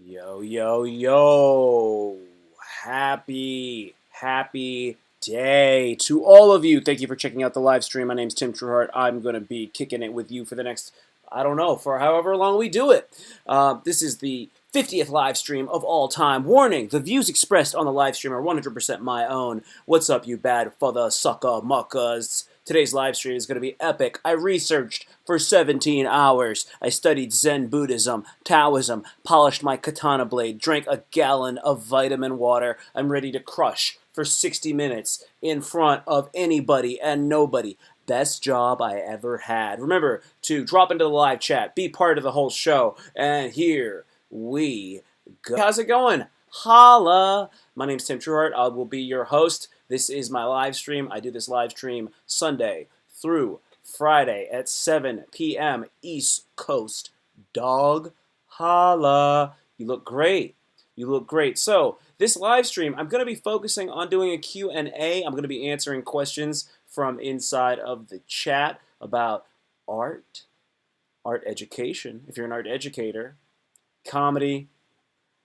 Yo, yo, yo. Happy day to all of you. Thank you for checking out the live stream. My name's Tim Trueheart. I'm going to be kicking it with you for the next, I don't know, for however long we do it. This is the 50th live stream of all time. Warning, the views expressed on the live stream are 100% my own. What's up, you bad father sucker muckers? Today's live stream is going to be epic. I researched for 17 hours. I studied Zen Buddhism, Taoism, polished my katana blade, drank a gallon of vitamin water. I'm ready to crush for 60 minutes in front of anybody and nobody. Best job I ever had. Remember to drop into the live chat, be part of the whole show, and here we go. How's it going? Holla! My name's Tim Trueheart. I will be your host. This is my live stream. I do this live stream Sunday through Friday at 7 p.m. East Coast. Dog, holla. You look great. You look great. So, this live stream, I'm going to be focusing on doing a Q&A. I'm going to be answering questions from inside of the chat about art, art education, if you're an art educator, comedy,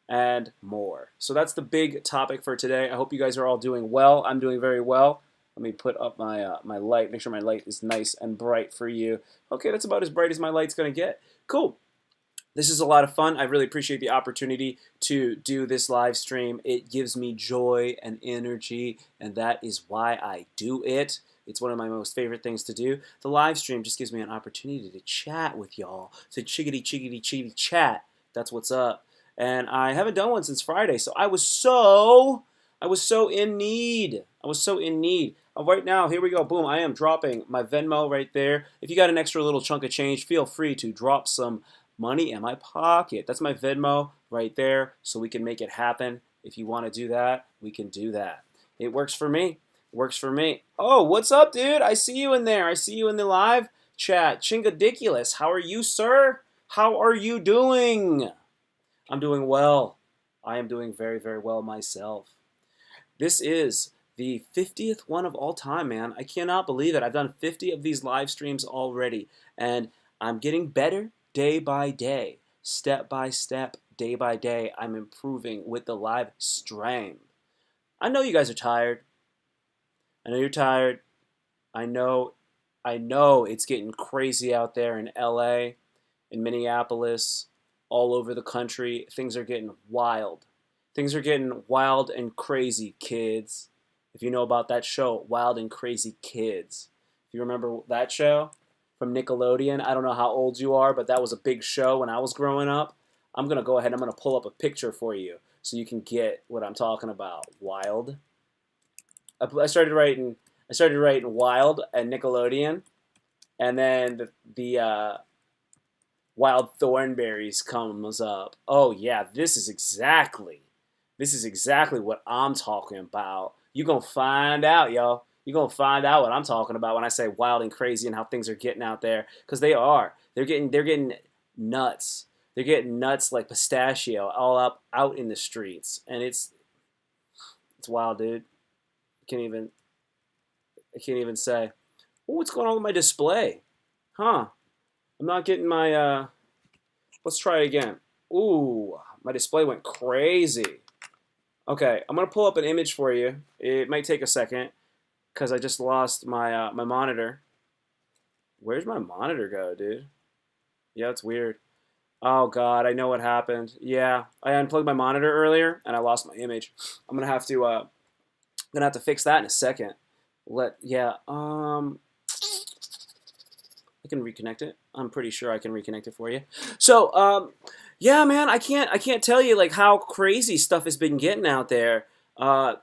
and more. So that's the big topic for today. I hope you guys are all doing well. I'm doing very well. Let me put up my light, make sure my light is nice and bright for you. Okay, that's about as bright as my light's going to get. Cool. This is a lot of fun. I really appreciate the opportunity to do this live stream. It gives me joy and energy, and that is why I do it. It's one of my most favorite things to do. The live stream just gives me an opportunity to chat with y'all, to chickity chat. That's what's up. And I haven't done one since Friday, so I was so in need. I was so in need. Right now, here we go. Boom, I am dropping my Venmo right there. If you got an extra little chunk of change, feel free to drop some money in my pocket. That's my Venmo right there, so we can make it happen. If you want to do that, we can do that. It works for me. Works for me. Oh, what's up, dude? I see you in there. I see you in the live chat. Chingadiculous. How are you, sir? How are you doing? I'm doing well. I am doing very, very well myself. This is the 50th one of all time, man. I cannot believe it. I've done 50 of these live streams already, and I'm getting better day by day, step by step, day by day. I'm improving with the live stream. I know you guys are tired. I know you're tired. I know it's getting crazy out there in LA, in Minneapolis, all over the country. Things are getting wild. Things are getting wild and crazy, kids. If you know about that show, Wild and Crazy Kids. If you remember that show from Nickelodeon, I don't know how old you are, but that was a big show when I was growing up. I'm going to go ahead and I'm going to pull up a picture for you so you can get what I'm talking about. Wild. I started writing Wild at Nickelodeon, and then the Wild Thornberries comes up. Oh yeah, this is exactly what I'm talking about. You gonna find out, y'all. You gonna find out what I'm talking about when I say wild and crazy and how things are getting out there, because they are. They're getting nuts. They're getting nuts like pistachio all up out in the streets, and it's wild, dude. I can't even say. Oh, what's going on with my display? Huh? I'm not getting my. Let's try it again. Ooh, my display went crazy. Okay, I'm gonna pull up an image for you. It might take a second because I just lost my monitor. Where's my monitor go, dude? Yeah, it's weird. Oh God, I know what happened. Yeah, I unplugged my monitor earlier and I lost my image. I'm gonna have to fix that in a second. I can reconnect it. I'm pretty sure I can reconnect it for you. So, yeah, man, I can't tell you like how crazy stuff has been getting out there. Uh,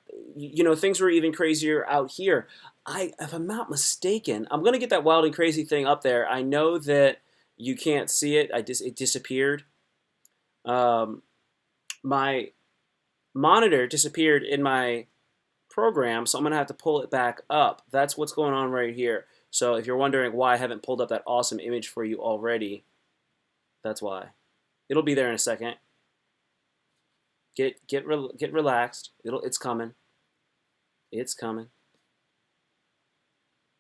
things were even crazier out here. If I'm not mistaken, I'm gonna get that wild and crazy thing up there. I know that you can't see it. It disappeared. Um, my monitor disappeared in my program, so I'm going to have to pull it back up. That's what's going on right here. So if you're wondering why I haven't pulled up that awesome image for you already, that's why. It'll be there in a second. Get relaxed. It's coming. It's coming.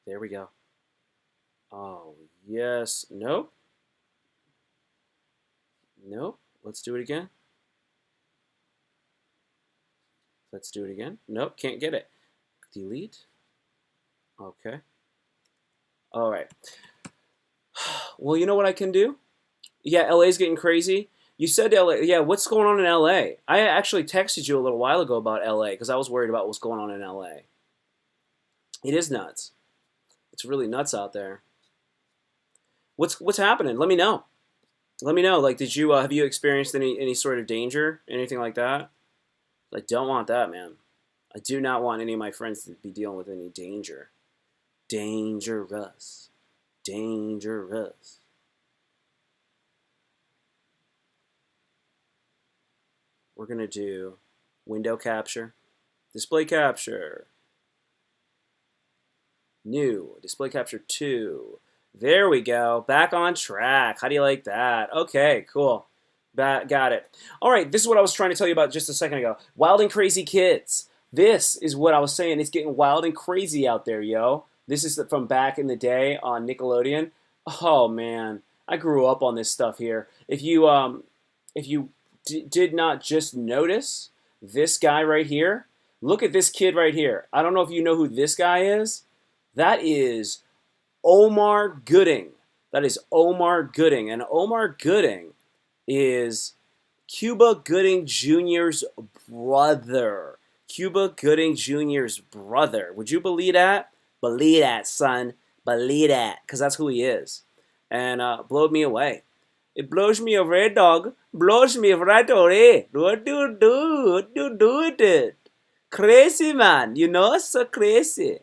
There we go. Oh, yes. Nope. Nope. Let's do it again. Let's do it again. Nope, can't get it. Delete. Okay. All right. Well, you know what I can do? Yeah, LA's getting crazy. You said LA. Yeah, what's going on in LA? I actually texted you a little while ago about LA because I was worried about what's going on in LA. It is nuts. It's really nuts out there. What's happening? Let me know. Let me know. Like, did you have you experienced any sort of danger, anything like that? I don't want that, man. I do not want any of my friends to be dealing with any danger. Dangerous. Dangerous. We're going to do window capture, display capture, new, display capture 2. There we go. Back on track. How do you like that? Okay, cool. Got it. All right, this is what I was trying to tell you about just a second ago. Wild and crazy kids. This is what I was saying. It's getting wild and crazy out there, yo. This is from back in the day on Nickelodeon. Oh man, I grew up on this stuff here. If you did not just notice this guy right here, look at this kid right here. I don't know if you know who this guy is. That is Omar Gooding. That is Omar Gooding, and Omar Gooding is Cuba Gooding Jr.'s brother. Cuba Gooding Jr.'s brother. Would you believe that? Believe that, son. Believe that, because that's who he is. And blowed me away. It blows me away, dog. Blows me right away. What do you do? What do you do with it? Crazy, man. You know, so crazy.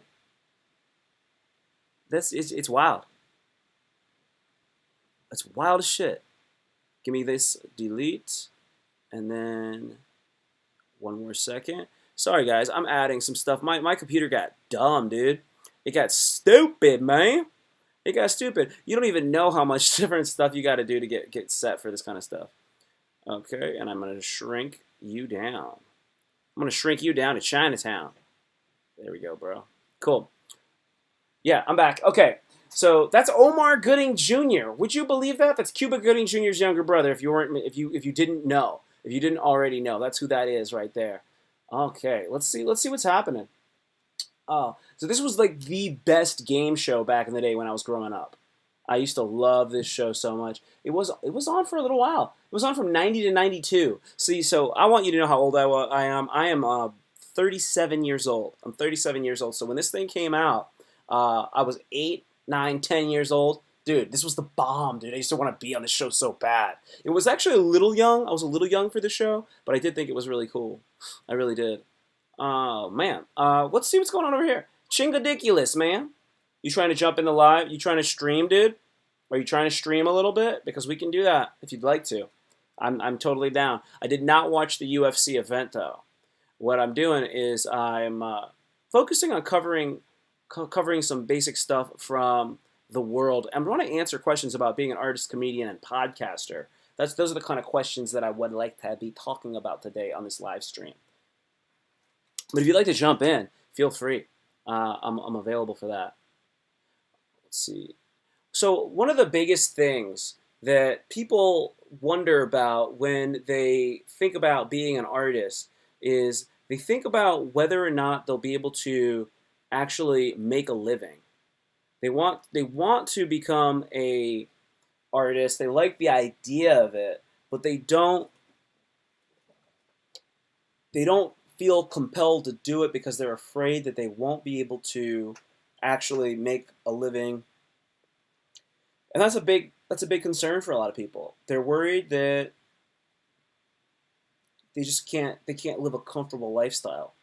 It's wild. It's wild as shit. Give me this, delete, and then one more second. Sorry guys, I'm adding some stuff. My computer got dumb, dude. It got stupid, man. It got stupid. You don't even know how much different stuff you got to do to get set for this kind of stuff. Okay, and I'm going to shrink you down. I'm going to shrink you down to Chinatown. There we go, bro. Cool. Yeah, I'm back. Okay, so that's Omar Gooding Jr. Would you believe that? That's Cuba Gooding Jr.'s younger brother. If you didn't know, if you didn't already know, that's who that is right there. Okay, let's see what's happening. Oh, so this was like the best game show back in the day when I was growing up. I used to love this show so much. It was on for a little while. It was on from 90 to 92. See, so I want you to know how old I am. I am 37 years old. I'm 37 years old. So when this thing came out, I was 8, 9, 10 years old. Dude, this was the bomb, dude. I used to want to be on this show so bad. It was actually a little young. I was a little young for the show, but I did think it was really cool. I really did. Oh, man. Let's see what's going on over here. Chingadiculous, man. You trying to jump in the live? You trying to stream, dude? Are you trying to stream a little bit? Because we can do that if you'd like to. I'm totally down. I did not watch the UFC event, though. What I'm doing is I'm focusing on covering some basic stuff from the world. I'm going to answer questions about being an artist, comedian, and podcaster. Those are the kind of questions that I would like to be talking about today on this live stream. But if you'd like to jump in, feel free. I'm available for that. Let's see. So one of the biggest things that people wonder about when they think about being an artist is they think about whether or not they'll be able to actually make a living. They want to become a artist. They like the idea of it, but they don't feel compelled to do it because they're afraid that they won't be able to actually make a living. And that's a big concern for a lot of people. They're worried that they can't live a comfortable lifestyle.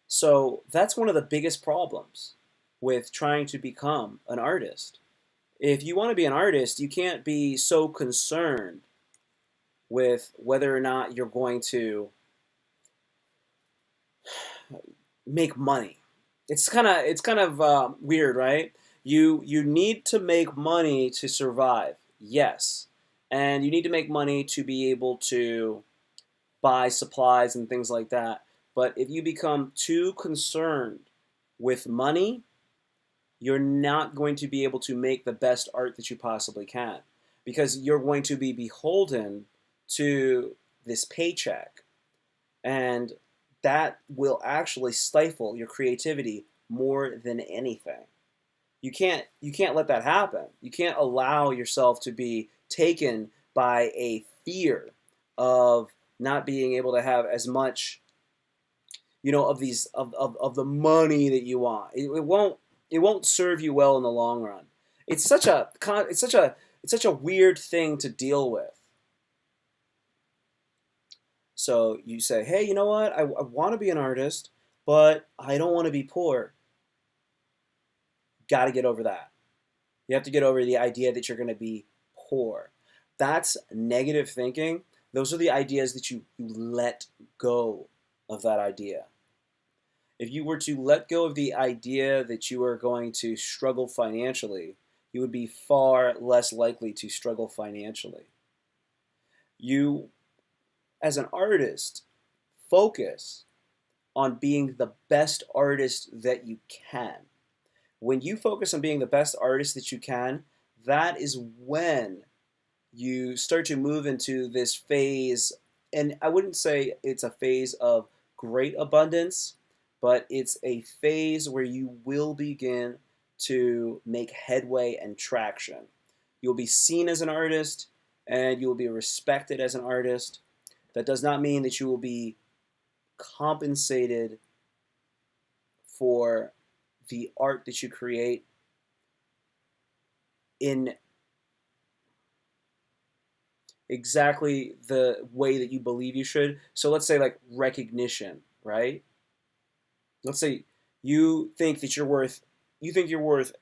So that's one of the biggest problems with trying to become an artist. If you want to be an artist, you can't be so concerned with whether or not you're going to make money. It's kind of weird, right? You need to make money to survive, yes, and you need to make money to be able to buy supplies and things like that. But if you become too concerned with money, you're not going to be able to make the best art that you possibly can, because you're going to be beholden to this paycheck. And that will actually stifle your creativity more than anything. You can't let that happen. You can't allow yourself to be taken by a fear of not being able to have as much, of these of the money that you want. It won't serve you well in the long run. It's such a weird thing to deal with. So you say, hey, you know what? I want to be an artist, but I don't want to be poor. Got to get over that. You have to get over the idea that you're going to be poor. That's negative thinking. Those are the ideas that you let go of that idea. If you were to let go of the idea that you are going to struggle financially, you would be far less likely to struggle financially. You, as an artist, focus on being the best artist that you can. When you focus on being the best artist that you can, that is when you start to move into this phase. And I wouldn't say it's a phase of great abundance, but it's a phase where you will begin to make headway and traction. You'll be seen as an artist and you will be respected as an artist. That does not mean that you will be compensated for the art that you create in exactly the way that you believe you should. So let's say like recognition, right? Let's say you think you're worth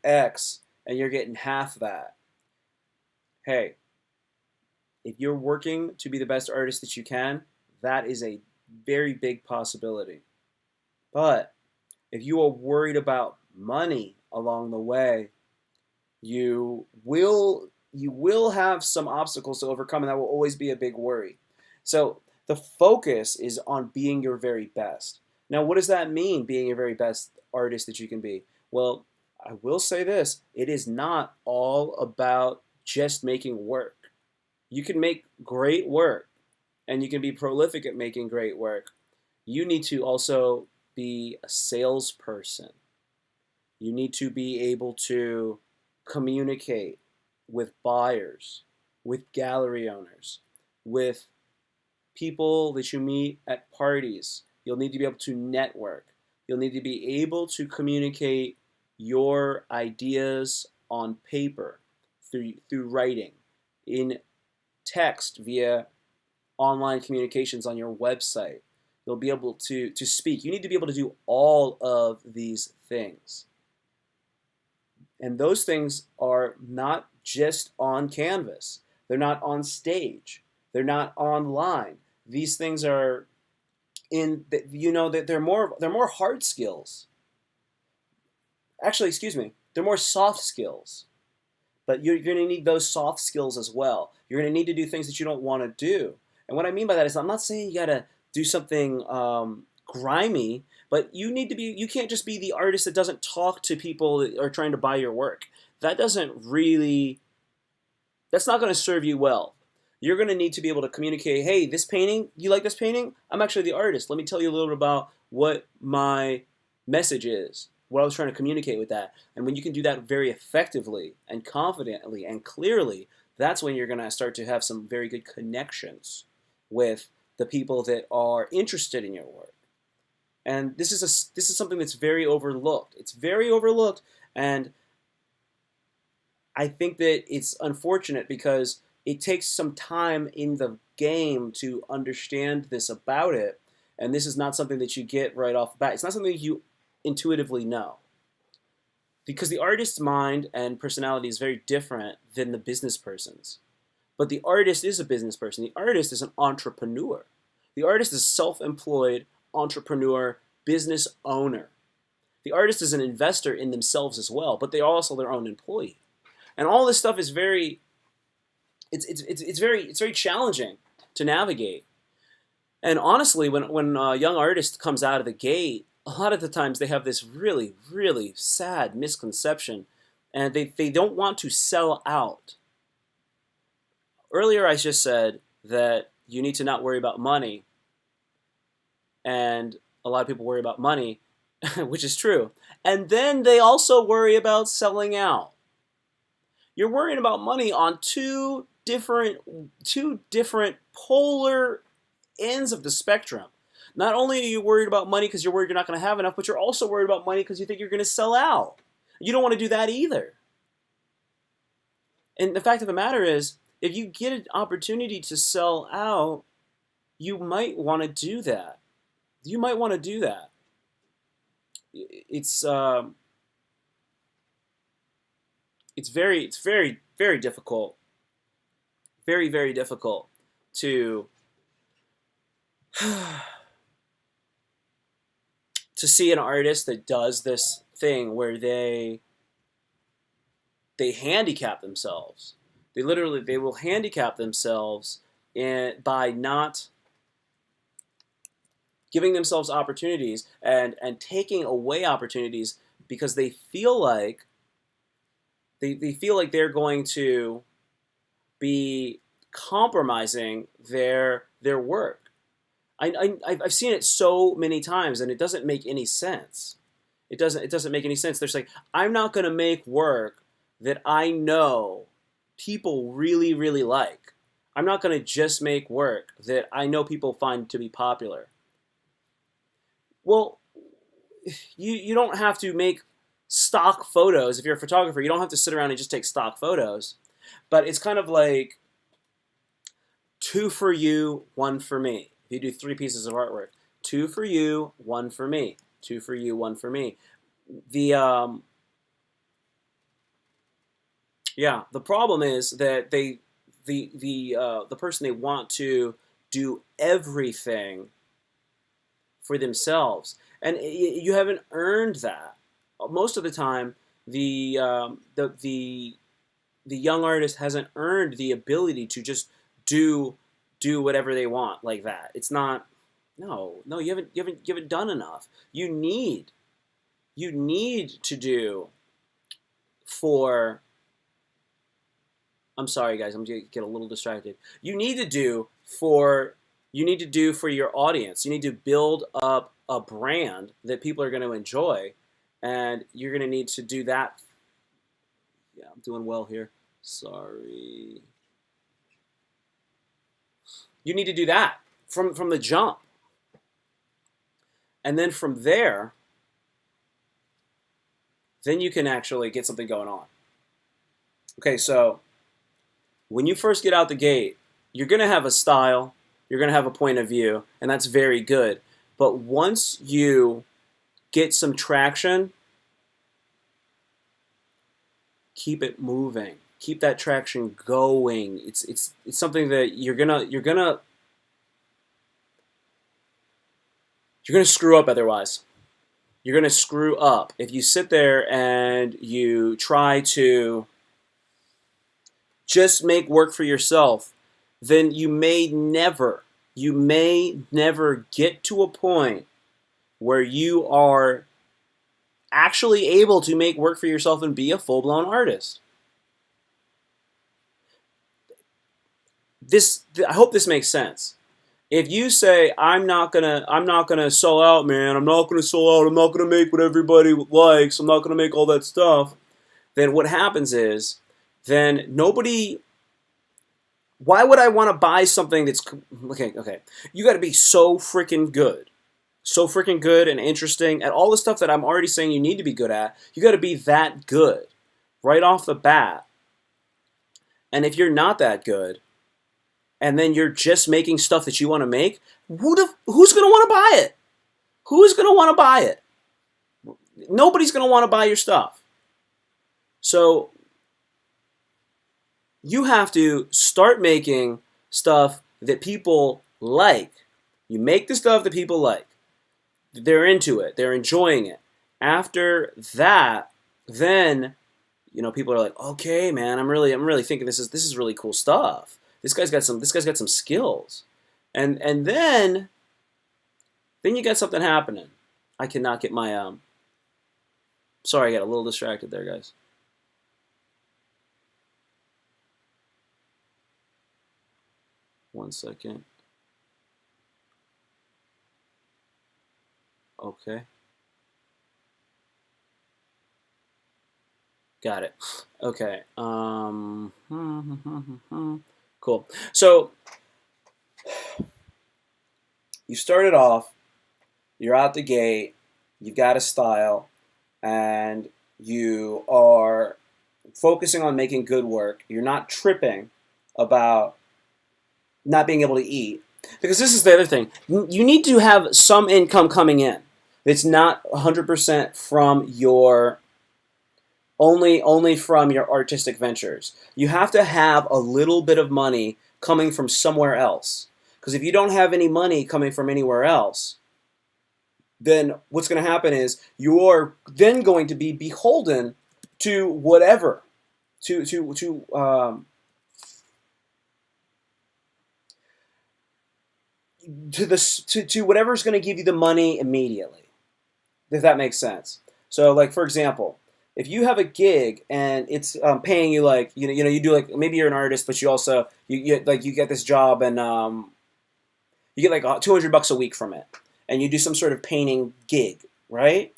X and you're getting half that. Hey, if you're working to be the best artist that you can, that is a very big possibility. But if you are worried about money along the way, you will have some obstacles to overcome, and that will always be a big worry. So the focus is on being your very best. Now, what does that mean, being your very best artist that you can be? Well, I will say this: it is not all about just making work. You can make great work, and you can be prolific at making great work. You need to also be a salesperson. You need to be able to communicate with buyers, with gallery owners, with people that you meet at parties. You'll need to be able to network. You'll need to be able to communicate your ideas on paper, through writing, in text, via online communications on your website. You'll be able to speak. You need to be able to do all of these things. And those things are not just on canvas. They're not on stage. They're not online. These things are that they're more hard skills. Actually, excuse me, they're more soft skills. But you're going to need those soft skills as well. You're going to need to do things that you don't want to do. And what I mean by that is, I'm not saying you got to do something grimy, but you can't just be the artist that doesn't talk to people that are trying to buy your work. That's not going to serve you well. You're going to need to be able to communicate, hey, this painting, you like this painting? I'm actually the artist. Let me tell you a little bit about what my message is, what I was trying to communicate with that. And when you can do that very effectively and confidently and clearly, that's when you're going to start to have some very good connections with the people that are interested in your work. And this is something that's very overlooked. It's very overlooked, and I think that it's unfortunate because it takes some time in the game to understand this about it, and this is not something that you get right off the bat. It's not something you intuitively know. Because the artist's mind and personality is very different than the business person's. But the artist is a business person. The artist is an entrepreneur. The artist is a self-employed entrepreneur, business owner. The artist is an investor in themselves as well, but they are also their own employee. And all this stuff is very challenging to navigate. And honestly, when a young artist comes out of the gate, a lot of the times they have this really, really sad misconception, and they don't want to sell out. Earlier I just said that you need to not worry about money, and a lot of people worry about money, which is true. And then they also worry about selling out. You're worrying about money on two different polar ends of the spectrum. Not only are you worried about money because you're worried you're not going to have enough, but you're also worried about money because you think you're going to sell out. You don't want to do that either. And the fact of the matter is, if you get an opportunity to sell out, you might want to do that. You might want to do that. It's very difficult, very difficult to to see an artist that does this thing where they handicap themselves. They will handicap themselves by not giving themselves opportunities and taking away opportunities because they feel like they're going to be compromising their work. I've seen it so many times, and it doesn't make any sense. It doesn't make any sense. There's like, I'm not going to make work that I know people really like. I'm not going to just make work that I know people find to be popular. Well, you don't have to make stock photos. If you're a photographer, you don't have to sit around and just take stock photos. But it's kind of like 2 for you, 1 for me. If you do 3 pieces of artwork, 2 for you, 1 for me. 2 for you, 1 for me. The problem is that the person, they want to do everything for themselves, and you haven't earned that. Most of the time, the young artist hasn't earned the ability to just do whatever they want like that. It's not. No, you haven't done enough. You need to do for. I'm sorry, guys. I'm gonna get a little distracted. You need to do for your audience. You need to build up a brand that people are going to enjoy, and you're going to need to do that. Yeah, I'm doing well here. Sorry. You need to do that from the jump, and then from there, then you can actually get something going on. Okay, so when you first get out the gate, you're going to have a style, you're going to have a point of view, and that's very good. But once you get some traction, keep it moving. Keep that traction going. It's something that you're gonna screw up otherwise. You're gonna screw up if you sit there and you try to just make work for yourself. Then you may never get to a point where you are actually able to make work for yourself and be a full-blown artist. I hope this makes sense. If you say, I'm not gonna sell out, man, I'm not gonna sell out, I'm not gonna make what everybody likes, I'm not gonna make all that stuff, then what happens is, then nobody. Why would I want to buy something that's okay? You got to be so freaking good. So freaking good and interesting at all the stuff that I'm already saying you need to be good at. You got to be that good right off the bat. And if you're not that good, and then you're just making stuff that you want to make, who's going to want to buy it? Who's going to want to buy it? Nobody's going to want to buy your stuff. So you have to start making stuff that people like. You make the stuff that people like. They're into it. They're enjoying it. After that, then people are like, okay, man, I'm really thinking this is really cool stuff. This guy's got some skills, and then you got something happening. I cannot get my Sorry, I got a little distracted there, guys. One second. Okay. Got it. Okay. Cool. So you started off, you're out the gate, you've got a style, and you are focusing on making good work. You're not tripping about not being able to eat. Because this is the other thing. You need to have some income coming in. It's not 100% from your only from your artistic ventures. You have to have a little bit of money coming from somewhere else. Because if you don't have any money coming from anywhere else, then what's going to happen is you're then going to be beholden to whatever, to to whatever's going to give you the money immediately, if that makes sense. So, like for example, if you have a gig and it's paying you like you do like maybe you're an artist, but you also you get this job and you get like $200 a week from it, and you do some sort of painting gig, right?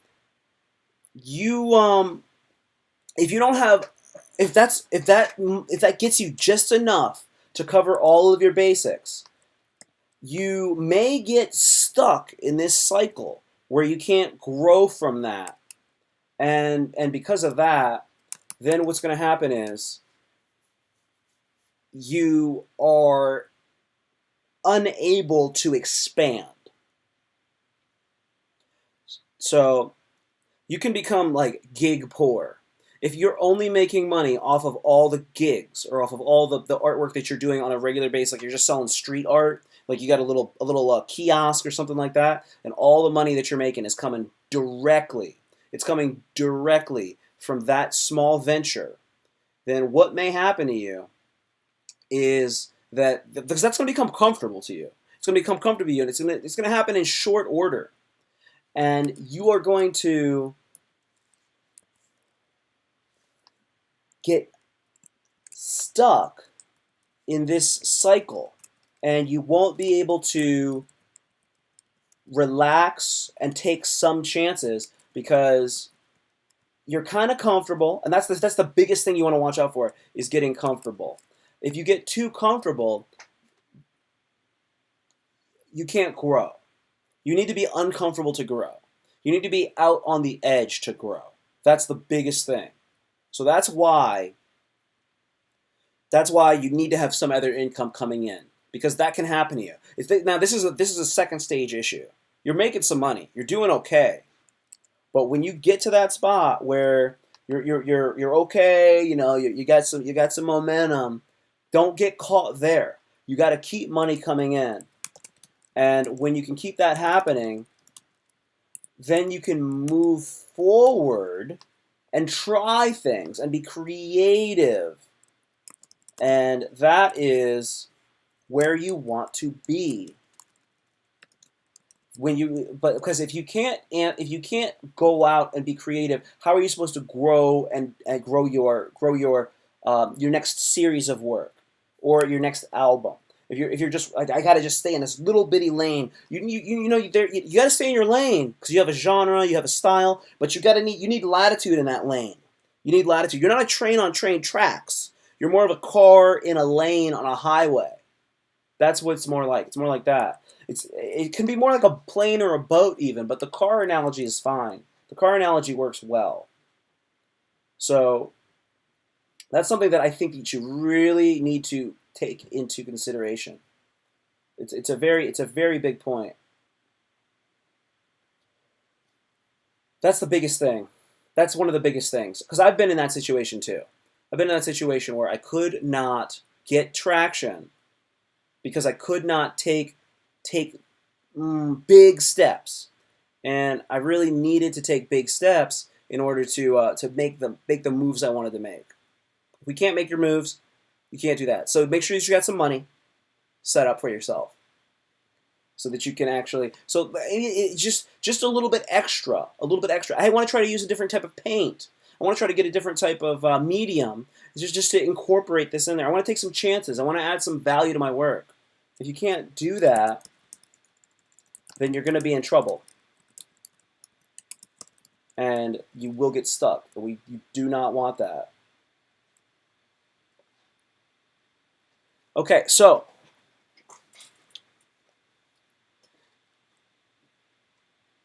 You if you don't have if that gets you just enough to cover all of your basics, you may get stuck in this cycle where you can't grow from that. And because of that, then what's going to happen is you are unable to expand. So you can become like gig poor. If you're only making money off of all the gigs or off of all the artwork that you're doing on a regular basis, like you're just selling street art, like you got a little kiosk or something like that, and all the money that you're making is coming directly. It's coming directly from that small venture. Then what may happen to you is that because that's going to become comfortable to you. It's going to become comfortable to you, and it's going to happen in short order, and you are going to get stuck in this cycle, and you won't be able to relax and take some chances because you're kind of comfortable, and that's the biggest thing you want to watch out for is getting comfortable. If you get too comfortable, you can't grow. You need to be uncomfortable to grow. You need to be out on the edge to grow. That's the biggest thing. So that's why you need to have some other income coming in, because that can happen to you. Now this is a second stage issue. You're making some money. You're doing okay. But when you get to that spot where you're okay, you got some momentum, don't get caught there. You got to keep money coming in. And when you can keep that happening, then you can move forward and try things and be creative. And that is where you want to be. Because if you can't go out and be creative, how are you supposed to grow and grow your next series of work or your next album? If you're just I gotta just stay in this little bitty lane, you gotta stay in your lane because you have a genre, you have a style, but you need latitude in that lane. You need latitude. You're not a train on train tracks. You're more of a car in a lane on a highway. That's what it's more like. It's more like that. It can be more like a plane or a boat even, but the car analogy is fine. The car analogy works well. So that's something that I think that you really need to take into consideration. It's a very big point. That's the biggest thing. That's one of the biggest things because I've been in that situation too. I've been in that situation where I could not get traction because I could not take big steps, and I really needed to take big steps in order to make the moves I wanted to make. If we can't make your moves, you can't do that. So make sure that you got some money set up for yourself, so that you can actually. So just a little bit extra, I want to try to use a different type of paint. I want to try to get a different type of medium, just to incorporate this in there. I want to take some chances. I want to add some value to my work. If you can't do that, then you're going to be in trouble. and you will get stuck. You do not want that. Okay, so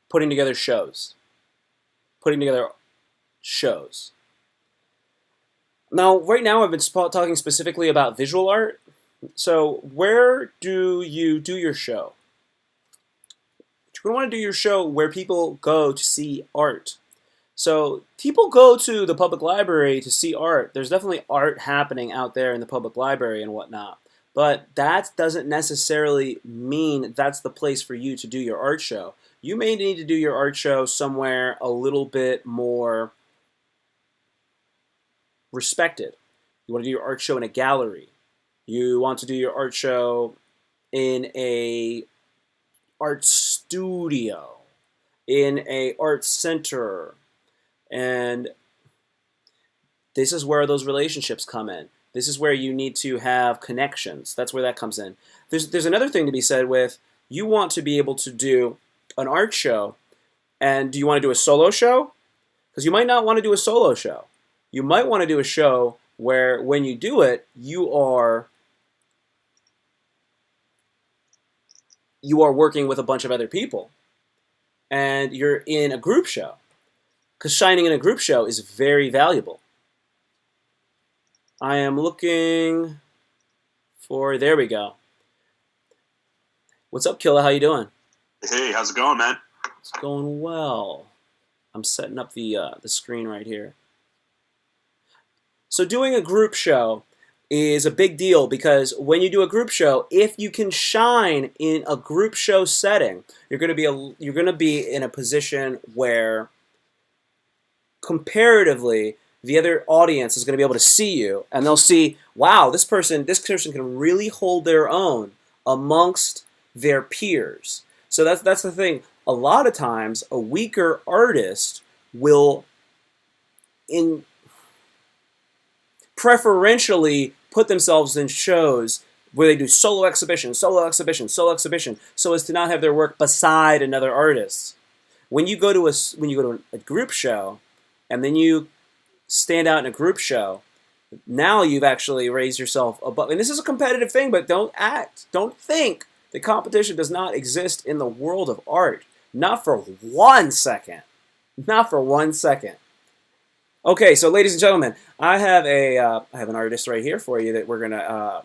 putting together shows. Putting together shows. Now, right now I've been talking specifically about visual art. So where do you do your show? You're going to want to do your show where people go to see art. So people go to the public library to see art. There's definitely art happening out there in the public library and whatnot. But that doesn't necessarily mean that's the place for you to do your art show. You may need to do your art show somewhere a little bit more respected. You want to do your art show in a gallery. You want to do your art show in a art studio, in a art center. And this is where those relationships come in. This is where you need to have connections. That's where that comes in. There's another thing to be said with, you want to be able to do an art show, and do you want to do a solo show? Because you might not want to do a solo show. You might want to do a show where when you do it, you are working with a bunch of other people, and you're in a group show. Because shining in a group show is very valuable. I am looking for, there we go. What's up, Killa? How you doing? Hey, how's it going, man? It's going well. I'm setting up the screen right here. So doing a group show is a big deal, because when you do a group show, if you can shine in a group show setting, you're going to be in a position where comparatively the other audience is going to be able to see you, and they'll see, wow, this person can really hold their own amongst their peers. So that's the thing. A lot of times, a weaker artist will preferentially put themselves in shows where they do solo exhibition, so as to not have their work beside another artist. When you go to a group show, and then you stand out in a group show, now you've actually raised yourself above. And this is a competitive thing, but don't think that competition does not exist in the world of art. Not for 1 second. Not for 1 second. Okay, so ladies and gentlemen, I have an artist right here for you that we're gonna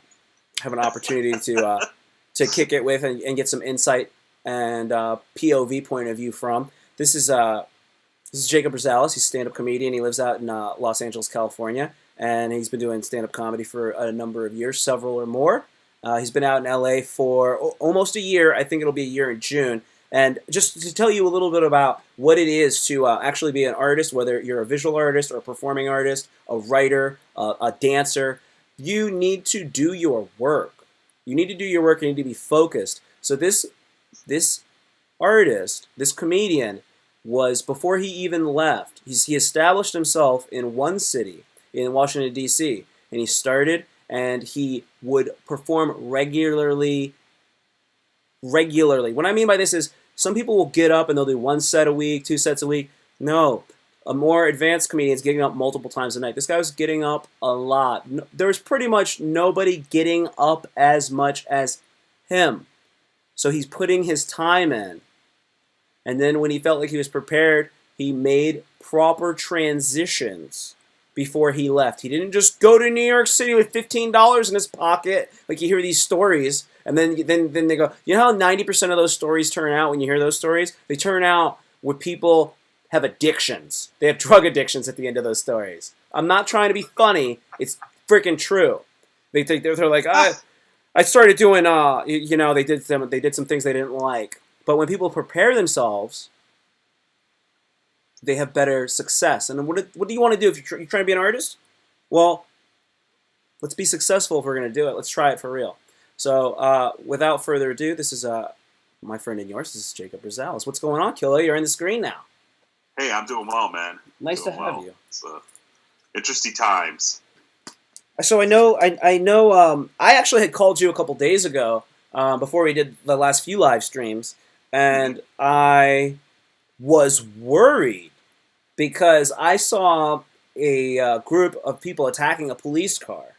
have an opportunity to kick it with and get some insight and POV point of view from. This is Jacob Rosales. He's a stand-up comedian. He lives out in Los Angeles, California, and he's been doing stand-up comedy for a number of years, several or more. He's been out in LA for almost a year. I think it'll be a year in June. And just to tell you a little bit about what it is to actually be an artist, whether you're a visual artist or a performing artist, a writer, a dancer, you need to do your work. You need to do your work. You need to be focused. So this artist, this comedian, was, before he even left, he established himself in one city, in Washington, D.C., and he started, and he would perform regularly. What I mean by this is, some people will get up and they'll do 1 set a week, 2 sets a week. No, a more advanced comedian is getting up multiple times a night. This guy was getting up a lot. There's pretty much nobody getting up as much as him. So he's putting his time in. And then when he felt like he was prepared, he made proper transitions before he left. He didn't just go to New York City with $15 in his pocket, like you hear these stories, and then they go, you know how 90% of those stories turn out when you hear those stories? They turn out where people have addictions. They have drug addictions at the end of those stories. I'm not trying to be funny. It's freaking true. They're like, I started doing, they did some things they didn't like. But when people prepare themselves, they have better success. And what do you want to do if you're trying to be an artist? Well, let's be successful if we're going to do it. Let's try it for real. So without further ado, this is my friend and yours. This is Jacob Rosales. What's going on, Killa? You're in the screen now. Hey, I'm doing well, man. Nice to have you. It's interesting times. So I know. I actually had called you a couple days ago before we did the last few live streams, and I was worried because I saw a group of people attacking a police car,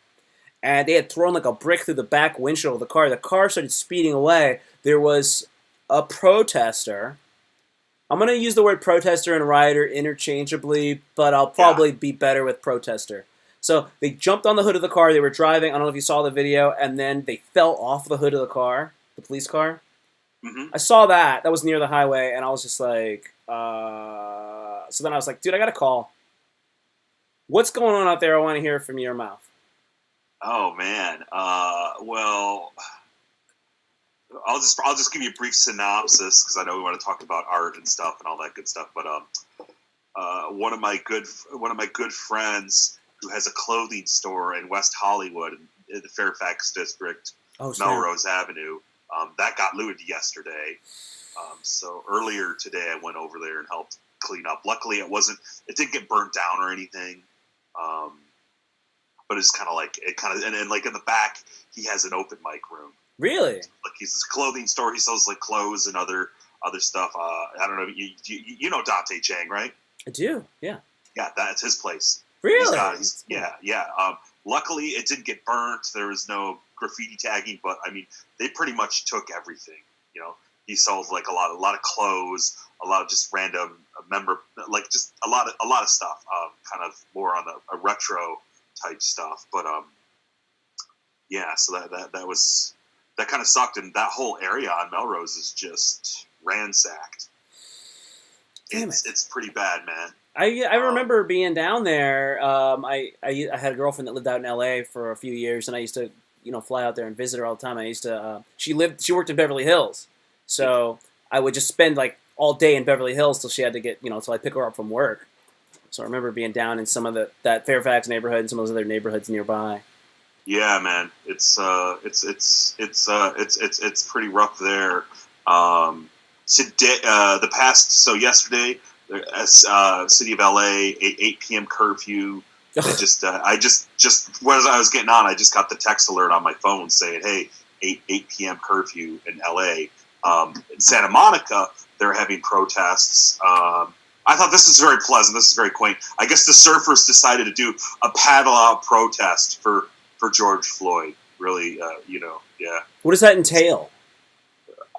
and they had thrown like a brick through the back windshield of the car. The car started speeding away. There was a protester. I'm going to use the word protester and rioter interchangeably, but I'll Yeah. probably be better with protester. So they jumped on the hood of the car. They were driving. I don't know if you saw the video, and then they fell off the hood of the car, the police car. Hmm. I saw that. That was near the highway, and I was just like, so then I was like, dude, I got to call. What's going on out there? I want to hear it from your mouth. Oh man. Well, I'll just give you a brief synopsis because I know we want to talk about art and stuff and all that good stuff. But one of my good friends who has a clothing store in West Hollywood in the Fairfax district, Oh, snap. Melrose Avenue, that got looted yesterday. So earlier today, I went over there and helped clean up. Luckily, it didn't get burnt down or anything. But it's kind of like and like in the back, he has an open mic room. Really? Like he's a clothing store. He sells like clothes and other stuff. I don't know. You know Dante Chang, right? I do. Yeah. Yeah, that's his place. Really? Yeah. Luckily, it didn't get burnt. There was no graffiti tagging, but I mean, they pretty much took everything. You know, he sold like a lot of clothes, a lot of just random like just a lot of stuff. Kind of more on a retro type stuff, but yeah. So that kind of sucked, and that whole area on Melrose is just ransacked. Damn it. It's pretty bad, man. I remember being down there. I had a girlfriend that lived out in L.A. for a few years, and I used to fly out there and visit her all the time. I used to. She worked in Beverly Hills, so I would just spend like all day in Beverly Hills till she had to get till I pick her up from work. So I remember being down in some of that Fairfax neighborhood and some of those other neighborhoods nearby. Yeah, man, it's pretty rough there. Today, yesterday, city of LA, 8 p.m. curfew. I just as I was getting on, I just got the text alert on my phone saying, "Hey, 8 p.m. curfew in LA." In Santa Monica, they're having protests. I thought this is very pleasant. This is very quaint. I guess the surfers decided to do a paddle out protest for George Floyd. Really, yeah. What does that entail?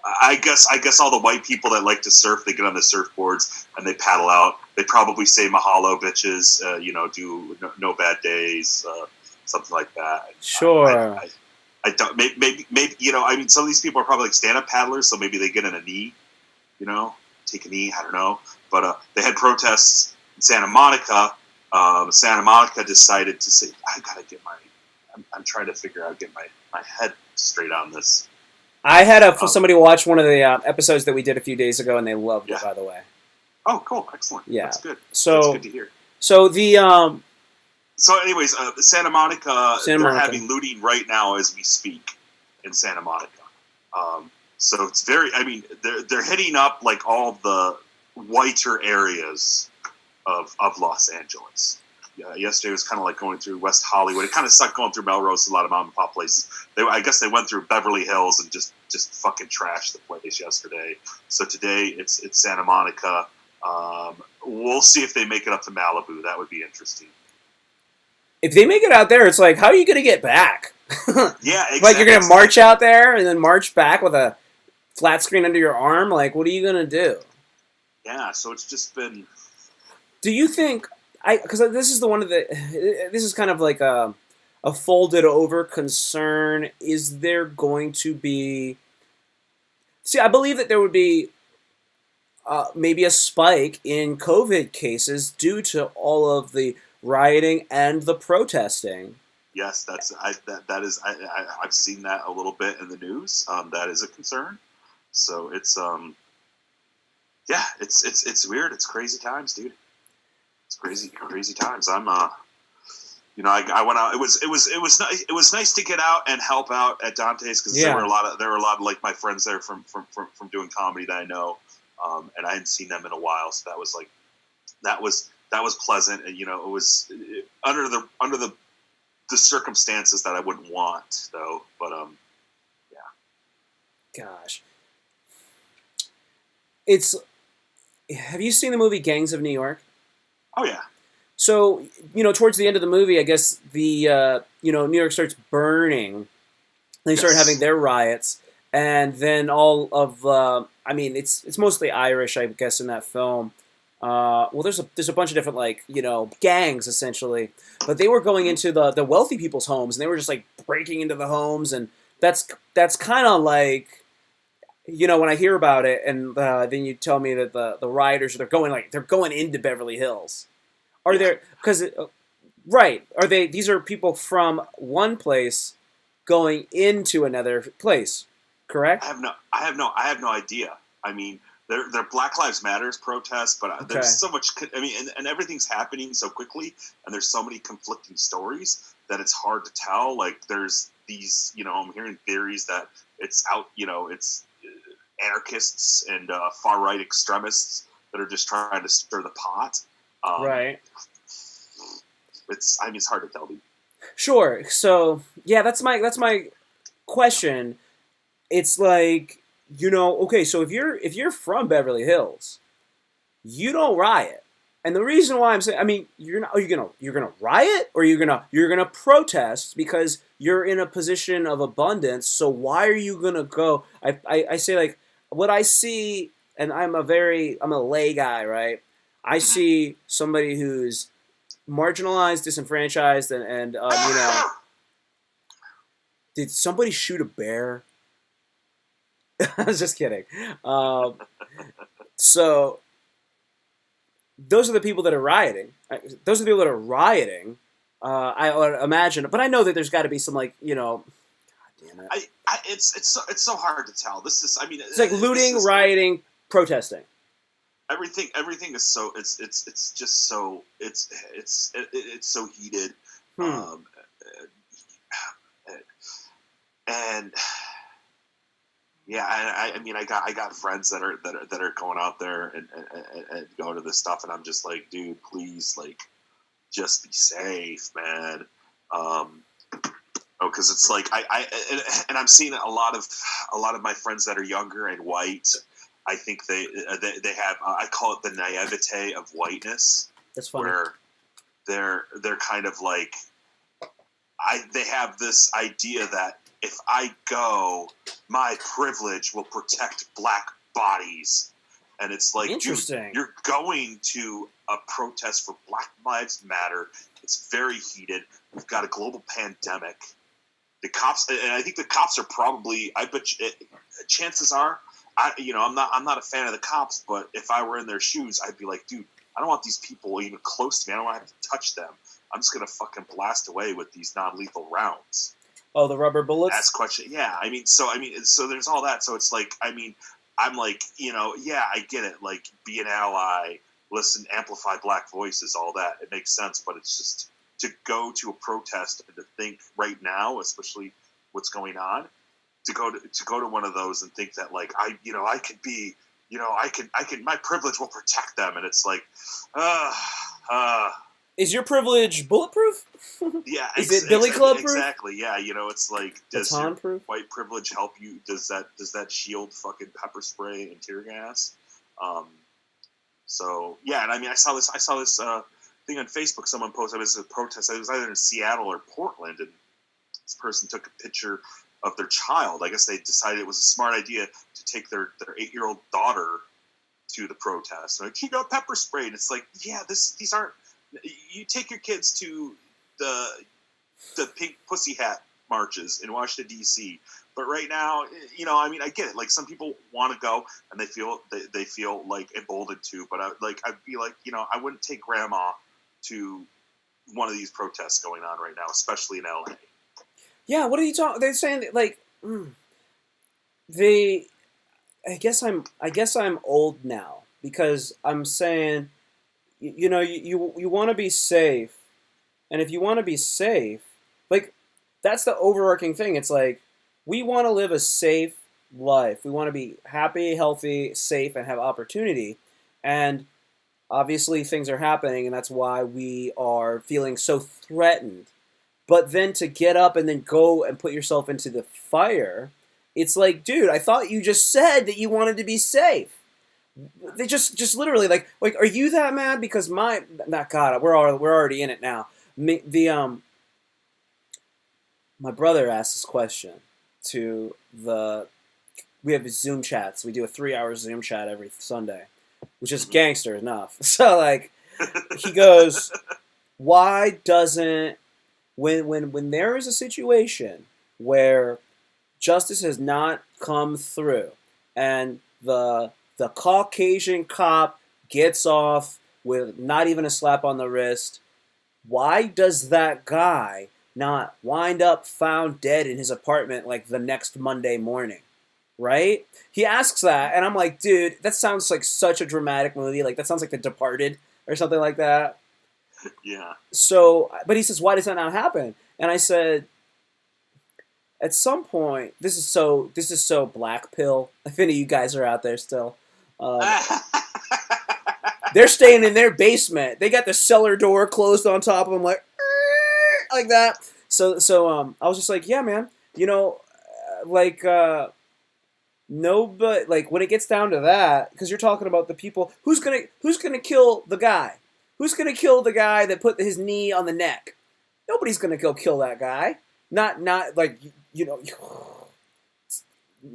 I guess all the white people that like to surf, they get on the surfboards and they paddle out. They probably say "mahalo, bitches." Do no bad days, something like that. Sure. I don't. Maybe. I mean, some of these people are probably like stand-up paddlers, so maybe they get in a knee. Take a knee. I don't know. But they had protests in Santa Monica. Santa Monica decided to say, "I gotta get my." I'm trying to figure out, get my head straight on this. I had somebody watch one of the episodes that we did a few days ago, and they loved it. By the way. Oh, cool! Excellent. Yeah, that's good. So that's good to hear. So the So, anyways, Santa Monica, they're having looting right now as we speak in Santa Monica. So it's very. I mean, they're hitting up like all the whiter areas of Los Angeles. Yesterday was kind of like going through West Hollywood. It kind of sucked going through Melrose, a lot of mom and pop places. I guess they went through Beverly Hills and just fucking trashed the place yesterday. So today it's Santa Monica. We'll see if they make it up to Malibu. That would be interesting. If they make it out there, it's like, how are you going to get back? Yeah, exactly. Like you're going to march out there and then march back with a flat screen under your arm? Like, what are you going to do? Yeah, so it's just been... Do you think... Because this is this is kind of like a folded over concern. Is there going to be... See, I believe that there would be maybe a spike in COVID cases due to all of the rioting and the protesting. Yes, I've seen that a little bit in the news. That is a concern. So it's it's weird. It's crazy times, dude. It's crazy times. I'm I went out. It was nice to get out and help out at Dante's because there were a lot of like my friends there from doing comedy that I know, and I hadn't seen them in a while. So that was pleasant, and it was under the circumstances that I wouldn't want though. But yeah. Gosh, have you seen the movie Gangs of New York? Oh yeah. So, towards the end of the movie, I guess New York starts burning. They start having Yes. their riots, and then all of it's mostly Irish, I guess, in that film. Well, there's a bunch of different gangs essentially, but they were going Mhm. into the wealthy people's homes, and they were just like breaking into the homes, and that's kind of like when I hear about it, and then you tell me that the rioters they're going into Beverly Hills. Are Yeah. there because right? Are they? These are people from one place going into another place, correct? I have no idea. I mean, they're Black Lives Matters protests, but there's Okay. so much. I mean, and everything's happening so quickly, and there's so many conflicting stories that it's hard to tell. Like, there's these, I'm hearing theories that it's out, it's anarchists and far right extremists that are just trying to stir the pot. Right. It's hard to tell. Sure. So yeah, that's my question. It's like okay. So if you're from Beverly Hills, you don't riot. And the reason why I'm saying, I mean, you're gonna riot, or you're gonna protest because you're in a position of abundance. So why are you gonna go? I say, like, what I see, and I'm a lay guy, right? I see somebody who's marginalized, disenfranchised, and did somebody shoot a bear? I was just kidding. Um, so those are the people that are rioting. Those are the people that are rioting. I would imagine, but I know that there's got to be some God damn it. It's so hard to tell. This is, I mean, It's like this looting, is rioting, protesting. everything is so it's just so it's so heated, Hmm. um, and yeah, I mean, I got friends that are going out there and going to this stuff, and I'm just like, dude, please, like, just be safe, man. Um, because it's like and I'm seeing a lot of my friends that are younger and white. I think they have, I call it the naivete of whiteness, That's funny. where they're kind of like, they have this idea that if I go, my privilege will protect black bodies. And it's like, dude, Interesting. you're going to a protest for Black Lives Matter. It's very heated. We've got a global pandemic. The cops, and I think the cops are probably, I bet you, chances are, I'm not a fan of the cops, but if I were in their shoes, I'd be like, dude, I don't want these people even close to me. I don't want to have to touch them. I'm just gonna fucking blast away with these non-lethal rounds. Oh, the rubber bullets. Ask question. Yeah, so there's all that. So it's like, I mean, I'm like, yeah, I get it. Like, be an ally, listen, amplify black voices, all that. It makes sense, but it's just to go to a protest and to think right now, especially what's going on, to go to one of those and think that, like, I could be, my privilege will protect them, and it's like, uh, uh, Is your privilege bulletproof? yeah, Is it Billy Club proof? exactly. Yeah, it's like, does your Baton proof? white privilege help you? Does that shield fucking pepper spray and tear gas? Um, so yeah, and I mean, I saw this thing on Facebook. Someone posted, it was a protest. It was either in Seattle or Portland, and this person took a picture of their child. I guess they decided it was a smart idea to take their 8-year-old daughter to the protest. Like, she got pepper sprayed. And it's like, yeah, these aren't. You take your kids to the pink pussy hat marches in Washington D.C. But right now, I mean, I get it. Like, some people want to go and they feel like emboldened to. But I'd be like, I wouldn't take grandma to one of these protests going on right now, especially in L.A. Yeah. What are you talking? They're saying that, like, they. I guess I'm old now because I'm saying, you want to be safe, and if you want to be safe, like, that's the overarching thing. It's like, we want to live a safe life. We want to be happy, healthy, safe, and have opportunity. And obviously, things are happening, and that's why we are feeling so threatened. But then to get up and then go and put yourself into the fire, it's like, dude, I thought you just said that you wanted to be safe. They just literally like, are you that mad? Because not God, we're already in it now. My brother asked this question to we have Zoom chats. We do a 3 hour Zoom chat every Sunday, which is gangster enough. So like, he goes, why doesn't when there is a situation where justice has not come through and the Caucasian cop gets off with not even a slap on the wrist, why does that guy not wind up found dead in his apartment like the next Monday morning? Right? He asks that, and I'm like, dude, that sounds like such a dramatic movie. Like, that sounds like The Departed or something like that. Yeah. So, but he says, why does that not happen? And I said, at some point, this is so black pill. If any of you guys are out there still, they're staying in their basement. They got the cellar door closed on top of them, like that. So I was just like, yeah, man, like. No, but like when it gets down to that, because you're talking about the people who's gonna kill the guy, who's gonna kill the guy that put his knee on the neck. Nobody's gonna go kill that guy. Not like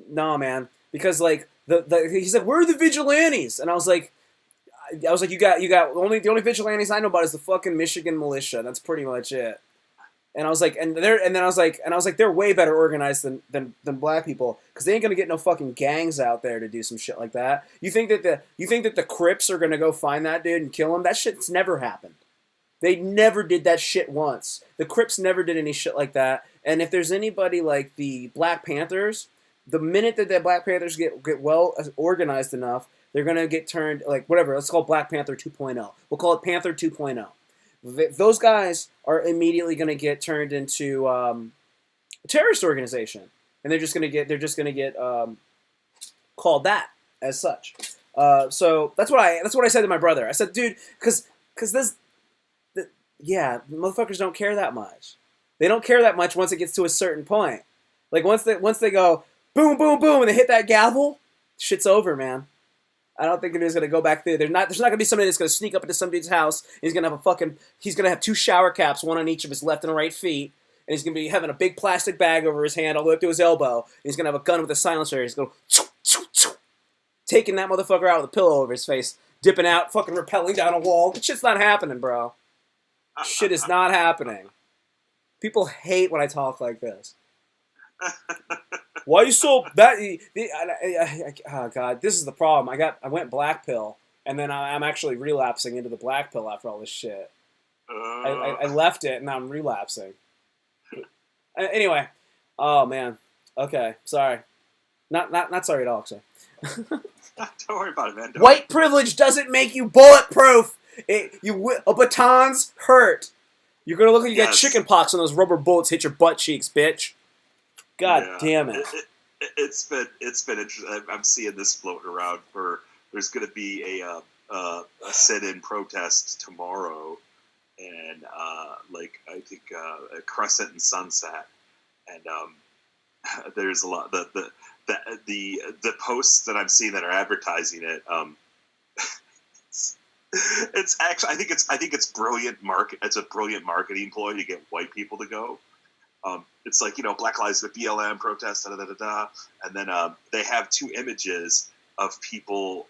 nah, man. Because like he said, we're the vigilantes, and I was like, you got the only vigilantes I know about is the fucking Michigan militia. That's pretty much it. And I was like, they're way better organized than black people, because they ain't gonna get no fucking gangs out there to do some shit like that. You think that the Crips are gonna go find that dude and kill him? That shit's never happened. They never did that shit once. The Crips never did any shit like that. And if there's anybody like the Black Panthers, the minute that the Black Panthers get well organized enough, they're gonna get turned like whatever. Let's call it Black Panther 2.0. We'll call it Panther 2.0. Those guys are immediately going to get turned into a terrorist organization, and they're just going to get called that as such. So that's what I said to my brother. I said, dude, because motherfuckers don't care that much. They don't care that much once it gets to a certain point. Like once they go boom boom boom and they hit that gavel, shit's over, man. I don't think anybody's gonna go back there. There's not gonna be somebody that's gonna sneak up into some dude's house. And he's gonna have 2 shower caps, one on each of his left and right feet, and he's gonna be having a big plastic bag over his hand all the way up to his elbow. And he's gonna have a gun with a silencer. He's gonna taking that motherfucker out with a pillow over his face, dipping out, fucking rappelling down a wall. That shit's not happening, bro. Shit is not happening. People hate when I talk like this. Why you so that? Oh God, this is the problem. I went black pill, and then I'm actually relapsing into the black pill after all this shit. I left it, and now I'm relapsing. Anyway, oh man. Okay, sorry. Not sorry at all, actually. Don't worry about it, man. White privilege doesn't make you bulletproof. Batons hurt. You're gonna look like you got chicken pox when those rubber bullets hit your butt cheeks, bitch. God damn it. It's been interesting. I'm seeing this floating around there's going to be a sit-in protest tomorrow, and I think Crescent and Sunset, and there's a lot the posts that I'm seeing that are advertising it. It's actually I think it's brilliant It's a brilliant marketing ploy to get white people to go. It's like, Black Lives Matter, BLM protest, and then they have 2 images of people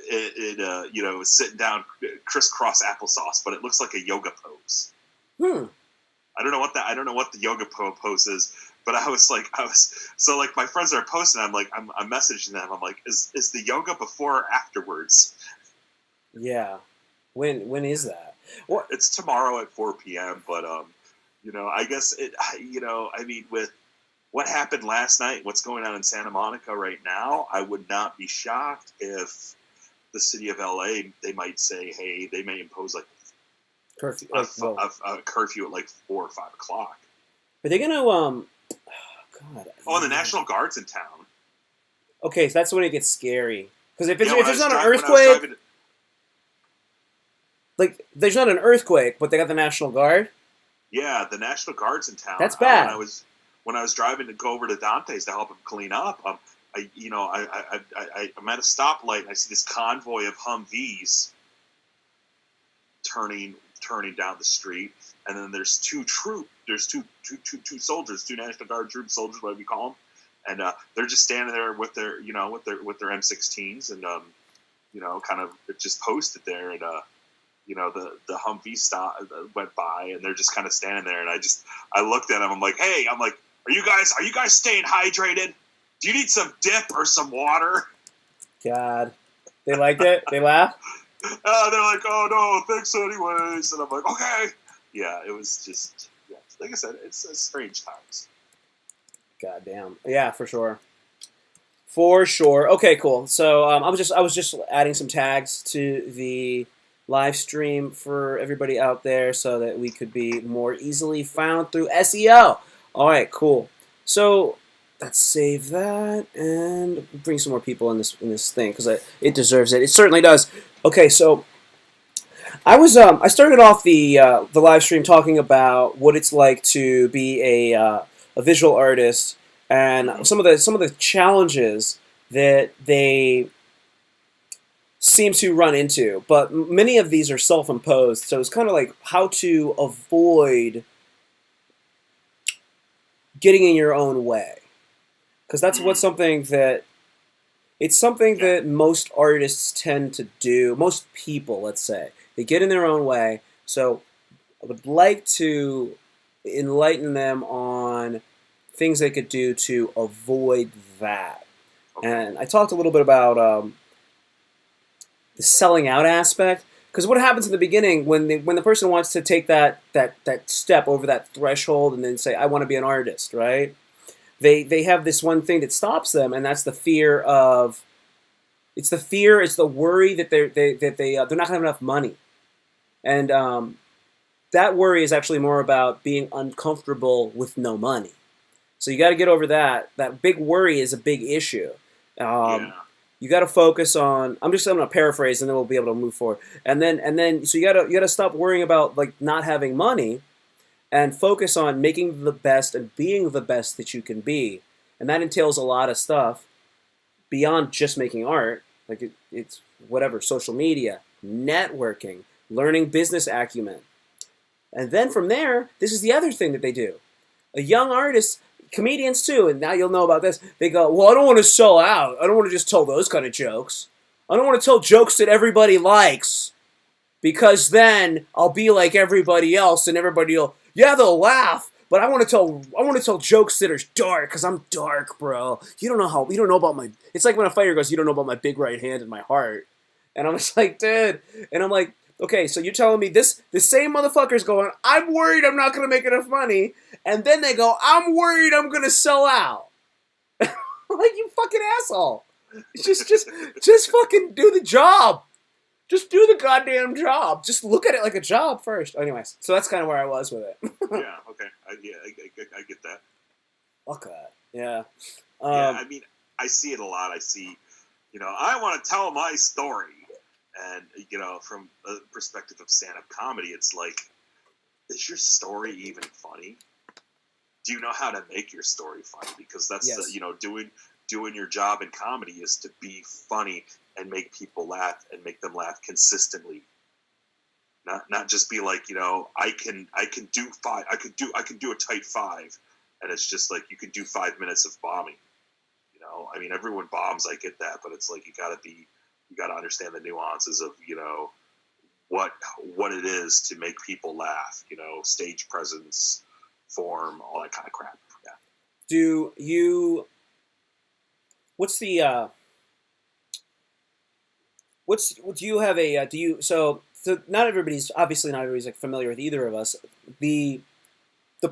sitting down crisscross applesauce, but it looks like a yoga pose. I don't know what the yoga pose is, but so my friends are posting. I'm messaging them. I'm like, is the yoga before or afterwards? Yeah, when is that? Well, it's tomorrow at 4 p.m. But I guess with what happened last night, what's going on in Santa Monica right now, I would not be shocked if the city of LA, they might say, hey, they may impose curfew, a curfew at 4 or 5 o'clock. Are they gonna God? Oh, and the National Guard's in town. Okay, so that's when it gets scary. Because if there's not an earthquake, there's not an earthquake, but they got the National Guard. Yeah, the National Guard's in town. That's bad. When I was driving to go over to Dante's to help him clean up, I'm at a stoplight and I see this convoy of Humvees turning down the street, and then there's two soldiers, two National Guard troop soldiers, whatever you call them, and they're just standing there with their M16s, and kind of just posted there, and the Humvee went by, and they're just kind of standing there, and I looked at them, I'm like, hey, are you guys staying hydrated? Do you need some dip or some water? God, they liked it. They laughed. They're like, oh no, thanks anyways, and I'm like, okay. Yeah, it was just, like I said, it's strange times. God damn. Yeah, for sure. For sure. Okay, cool. So I was just adding some tags to the live stream for everybody out there so that we could be more easily found through SEO. All right, cool. So let's save that and bring some more people in this thing because it deserves it. It certainly does. Okay, so I started off the live stream talking about what it's like to be a visual artist and some of the challenges that they seem to run into, but many of these are self-imposed. So it's kind of like how to avoid getting in your own way, because that's something that most artists tend to do. Most people, let's say, they get in their own way. So I would like to enlighten them on things they could do to avoid that. Okay. And I talked a little bit about the selling out aspect, because what happens in the beginning when the person wants to take that step over that threshold and then say, I want to be an artist, right? They have this one thing that stops them, and that's the fear of. It's the worry that they're not going to have enough money, and that worry is actually more about being uncomfortable with no money. So you got to get over that. That big worry is a big issue. You got to focus on. I'm going to paraphrase, and then we'll be able to move forward. And then, so you got to stop worrying about like not having money, and focus on making the best and being the best that you can be. And that entails a lot of stuff beyond just making art. Like it's whatever, social media, networking, learning business acumen. And then from there, this is the other thing that they do. A young artist, comedians too, and now you'll know about this, they go, well, I don't want to sell out. I don't want to just tell those kind of jokes. I don't want to tell jokes that everybody likes, because then I'll be like everybody else and everybody will, they'll laugh, but I want to tell jokes that are dark, because I'm dark, bro. You don't know about my, it's like when a fighter goes, you don't know about my big right hand and my heart. And I'm just like, dude. And I'm like, okay, so you're telling me the same motherfucker's going, I'm worried I'm not going to make enough money. And then they go, I'm worried I'm going to sell out. I'm like, you fucking asshole. Just fucking do the job. Just do the goddamn job. Just look at it like a job first. Anyways, so that's kind of where I was with it. Yeah, okay. I get that. Fuck that. Yeah. I mean, I see it a lot. I see, I want to tell my story. And, from a perspective of stand-up comedy, it's like, is your story even funny? Do you know how to make your story funny? Because that's, doing your job in comedy is to be funny and make people laugh and make them laugh consistently. Not just be like, I can do a tight 5, and it's just like you can do 5 minutes of bombing. I mean, everyone bombs, I get that, but it's like you got to understand the nuances of, what it is to make people laugh, stage presence, form, all that kind of crap. Yeah. Do you not everybody's like familiar with either of us, the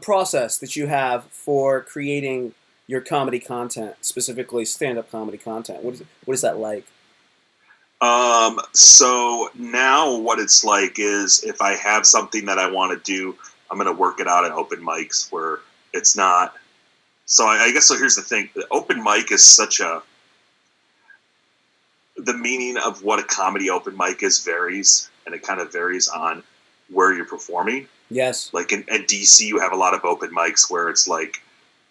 process that you have for creating your comedy content, specifically stand-up comedy content. What is that like? So now what it's like is if I have something that I want to do, I'm going to work it out at open mics where it's not. So I guess, so here's the thing. The open mic is the meaning of what a comedy open mic is varies, and it kind of varies on where you're performing. Yes. Like in DC, you have a lot of open mics where it's like,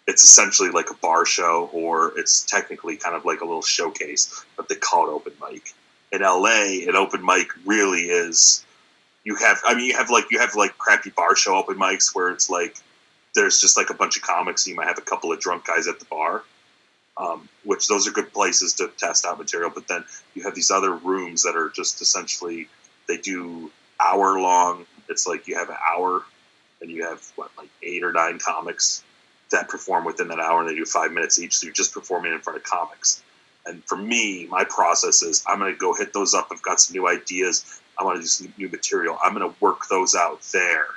it's essentially like a bar show, or it's technically kind of like a little showcase, but they call it open mic. In LA, an open mic really is, you have crappy bar show open mics where it's like there's just like a bunch of comics and you might have a couple of drunk guys at the bar, which those are good places to test out material. But then you have these other rooms that are just essentially, they do hour long. It's like you have an hour and you have like 8 or 9 comics that perform within that hour, and they do 5 minutes each. So you're just performing in front of comics. And for me, my process is I'm going to go hit those up. I've got some new ideas. I want to do some new material. I'm going to work those out there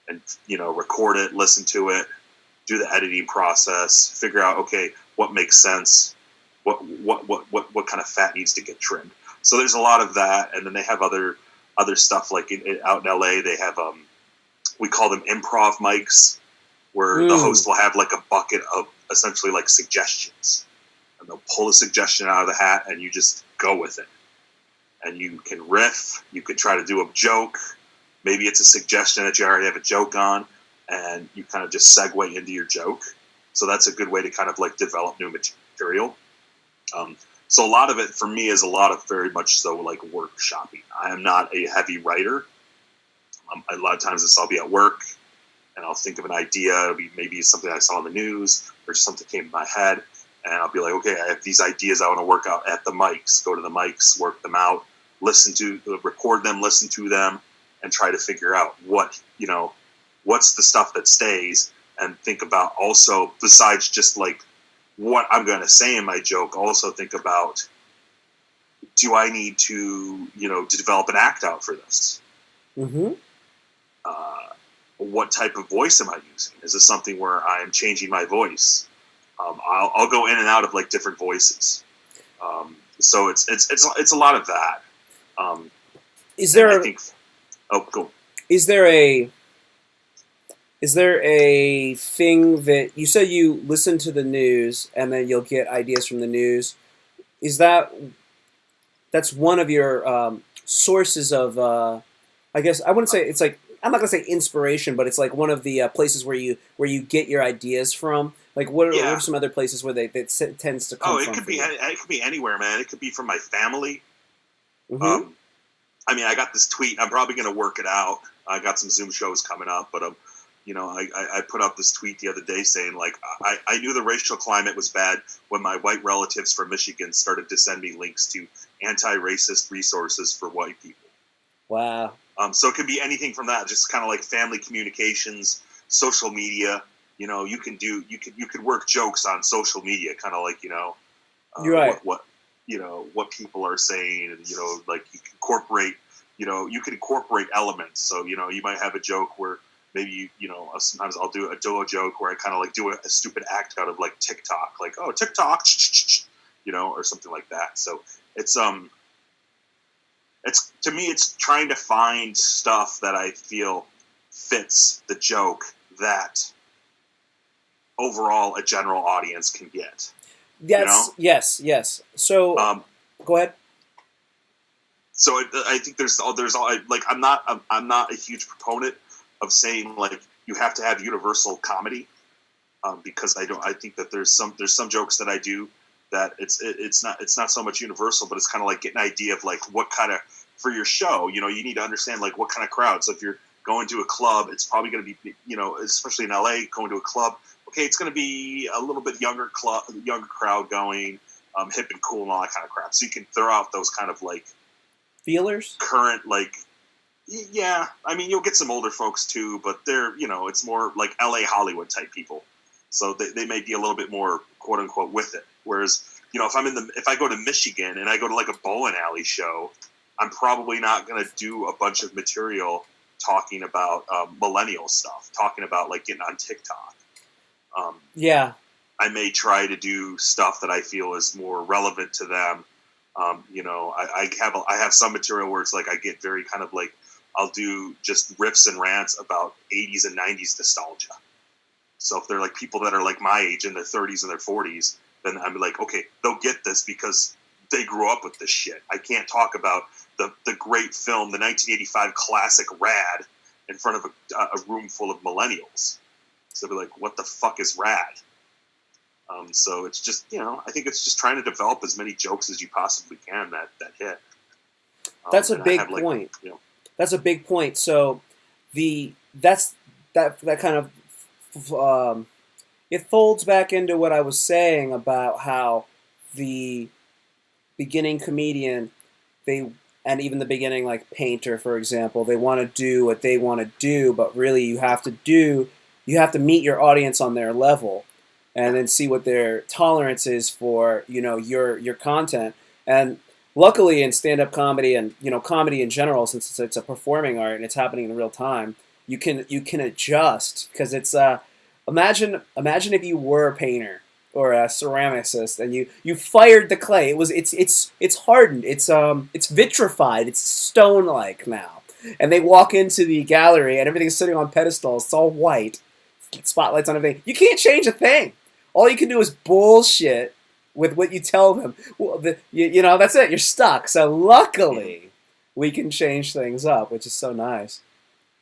and, record it, listen to it, do the editing process, figure out, okay, what makes sense, what kind of fat needs to get trimmed. So there's a lot of that. And then they have other stuff like out in LA, they have, we call them improv mics, where the host will have like a bucket of essentially like suggestions. And they'll pull a suggestion out of the hat and you just go with it. And you can riff, you can try to do a joke. Maybe it's a suggestion that you already have a joke on, and you kind of just segue into your joke. So that's a good way to kind of like develop new material. So a lot of it for me is a lot of very much so like workshopping. I am not a heavy writer. A lot of times I'll be at work and I'll think of an idea. It'll be maybe something I saw on the news or something came to my head. And I'll be like, okay, I have these ideas I want to work out at the mics. Go to the mics, work them out, record them, listen to them, and try to figure out what's the stuff that stays, and think about also, besides just like what I'm going to say in my joke, also think about, do I need to develop an act out for this? Mm-hmm. What type of voice am I using? Is this something where I'm changing my voice? I'll go in and out of like different voices. So it's a lot of that. Is there? Cool. Is there a thing that you said you listen to the news and then you'll get ideas from the news? Is that's one of your sources of? I guess I wouldn't say it's like, I'm not gonna say inspiration, but it's like one of the places where you get your ideas from. Like, what are some other places where it tends to come from? It could be anywhere, man. It could be from my family. Mm-hmm. I got this tweet. I'm probably going to work it out. I got some Zoom shows coming up, but I put up this tweet the other day saying, like, I knew the racial climate was bad when my white relatives from Michigan started to send me links to anti-racist resources for white people. Wow. So it can be anything from that, just kind of like family communications, social media. You could work jokes on social media, kind of like, you're right. What people are saying, and like you can incorporate elements. So you might have a joke where maybe sometimes I'll do a joke where I kind of like do a stupid act out of like TikTok, like, oh, TikTok, or something like that. So it's to me, it's trying to find stuff that I feel fits the joke that overall a general audience can get. Yes. So go ahead. So I think there's like, I'm not a huge proponent of saying like you have to have universal comedy, because I think that there's some jokes that I do that it's not so much universal, but it's kind of like getting an idea of like what kind of, for your show, you need to understand like what kind of crowd. So if you're going to a club, it's probably going to be, especially in LA, going to a club, okay, it's going to be a little bit younger crowd going, hip and cool and all that kind of crap. So you can throw out those kind of like feelers, current, like, yeah. You'll get some older folks too, but they're, it's more like LA Hollywood type people. So they may be a little bit more quote unquote with it. Whereas, if I go to Michigan and I go to like a bowling alley show, I'm probably not going to do a bunch of material talking about millennial stuff, talking about like getting on TikTok. Yeah. I may try to do stuff that I feel is more relevant to them. I have some material where it's like I get very kind of like, I'll do just riffs and rants about 80s and 90s nostalgia. So if they're like people that are like my age in their 30s and their 40s, then I'm like, okay, they'll get this because they grew up with this shit. I can't talk about the great film, the 1985 classic Rad, in front of a room full of millennials. So they're like, what the fuck is rad? So it's just, I think it's just trying to develop as many jokes as you possibly can that hit. That's a big point. That's a big point. So that kind of it folds back into what I was saying about how the beginning comedian, and even the beginning like painter, for example, they want to do what they want to do, but really you have to meet your audience on their level, and then see what their tolerance is for your content. And luckily in stand-up comedy and comedy in general, since it's a performing art and it's happening in real time, you can adjust, because it's imagine if you were a painter or a ceramicist and you fired the clay. It's hardened. It's vitrified. It's stone-like now. And they walk into the gallery and everything's sitting on pedestals. It's all white, spotlights on everything. You can't change a thing. All you can do is bullshit with what you tell them. Well, that's it. You're stuck. So luckily, we can change things up, which is so nice.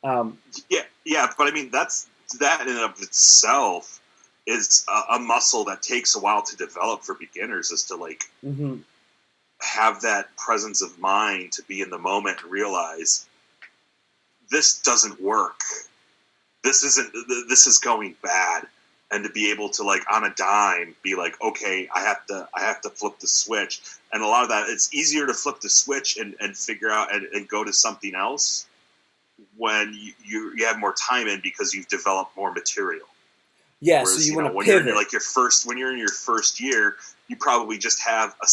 Yeah, but I mean that in and of itself is a muscle that takes a while to develop for beginners, is to have that presence of mind to be in the moment and realize this doesn't work. This is going bad. And to be able to, like, on a dime, be like, okay, I have to flip the switch. And a lot of that, it's easier to flip the switch and figure out and go to something else when you have more time in, because you've developed more material. Yeah, whereas, so you want to pivot. When you're in your first year, you probably just have a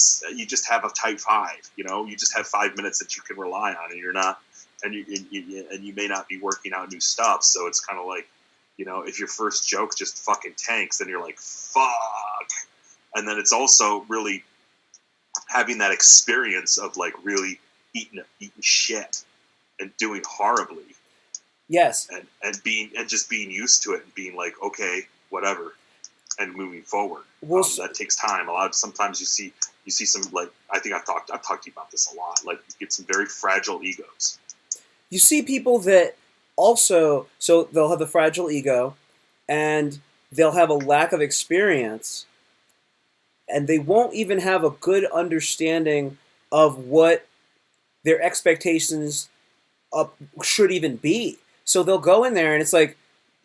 type 5. You just have 5 minutes that you can rely on, and you're not, and you may not be working out new stuff. So it's kind of like, if your first joke just fucking tanks, then you're like, fuck. And then it's also really having that experience of, like, really eating shit and doing horribly. Yes. And just being used to it and being like, okay, whatever, and moving forward. Well, that takes time. Sometimes you see some, like, I think I've talked to you about this a lot. Like, you get some very fragile egos. You see people that also, so they'll have the fragile ego, and they'll have a lack of experience, and they won't even have a good understanding of what their expectations should even be. So they'll go in there, and it's like,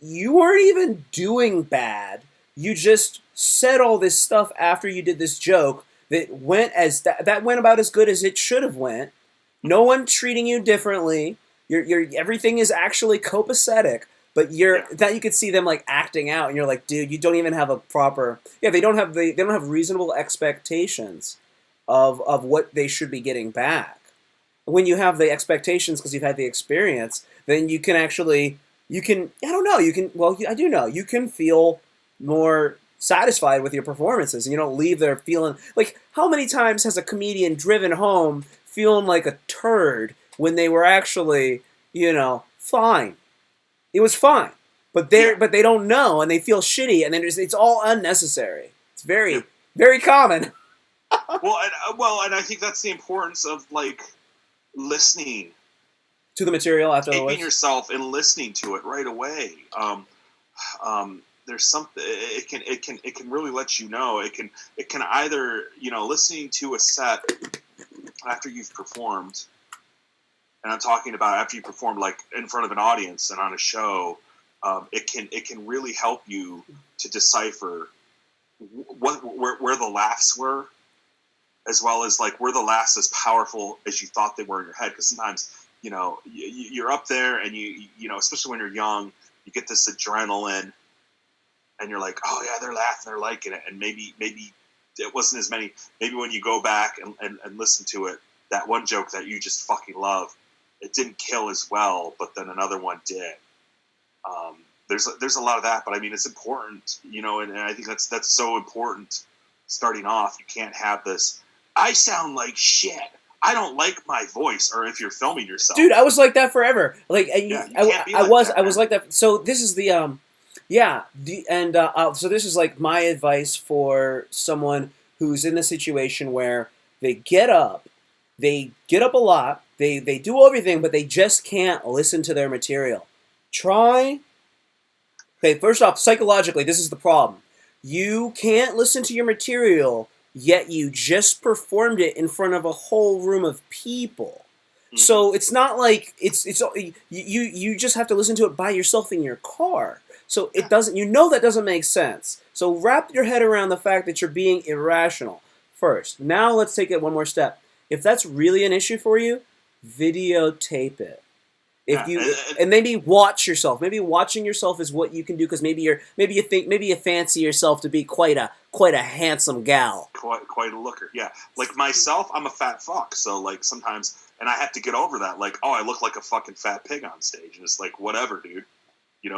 you weren't even doing bad. You just said all this stuff after you did this joke that went that went about as good as it should have went. No one treating you differently. You're everything is actually copacetic, but that you could see them, like, acting out, and you're like, dude, you don't even have a proper. Yeah, they don't have reasonable expectations of what they should be getting back. When you have the expectations because you've had the experience, then you can actually I don't know, I do know, you can feel more satisfied with your performances, and you don't leave there feeling like, how many times has a comedian driven home feeling like a turd when they were actually, fine. It was fine. But they don't know, and they feel shitty, and then it's all unnecessary. It's very, very common. and I think that's the importance of, like, listening to the material after taping yourself and listening to it right away. There's something it can really let you know. It can either, listening to a set after you've performed. And I'm talking about after you perform, like, in front of an audience and on a show, it can really help you to decipher where the laughs were, as well as, like, were the laughs as powerful as you thought they were in your head. Because sometimes, you're up there and especially when you're young, you get this adrenaline, and you're like, oh yeah, they're laughing, they're liking it, and maybe it wasn't as many. Maybe when you go back and listen to it, that one joke that you just fucking love, it didn't kill as well, but then another one did. There's a lot of that, but I mean, it's important, and I think that's so important. Starting off, you can't have this, I sound like shit, I don't like my voice, or if you're filming yourself. Dude, I was like that forever. Like, I was like that. So this is the so this is, like, my advice for someone who's in the situation where they get up a lot, they do everything, but they just can't listen to their material. Try Okay, first off, psychologically, this is the problem. You can't listen to your material, yet you just performed it in front of a whole room of people. Mm-hmm. So it's not like it's you just have to listen to it by yourself in your car. So it doesn't, that doesn't make sense. So wrap your head around the fact that you're being irrational first. Now let's take it one more step. If that's really an issue for you, videotape it. If Yeah, you and maybe watch yourself. Maybe watching yourself is what you can do, because maybe you fancy yourself to be quite a handsome gal. quite a looker. Yeah, like myself, I'm a fat fuck. So like sometimes, and I have to get over that. Like, oh, I look like a fucking fat pig on stage, and it's like, whatever, dude.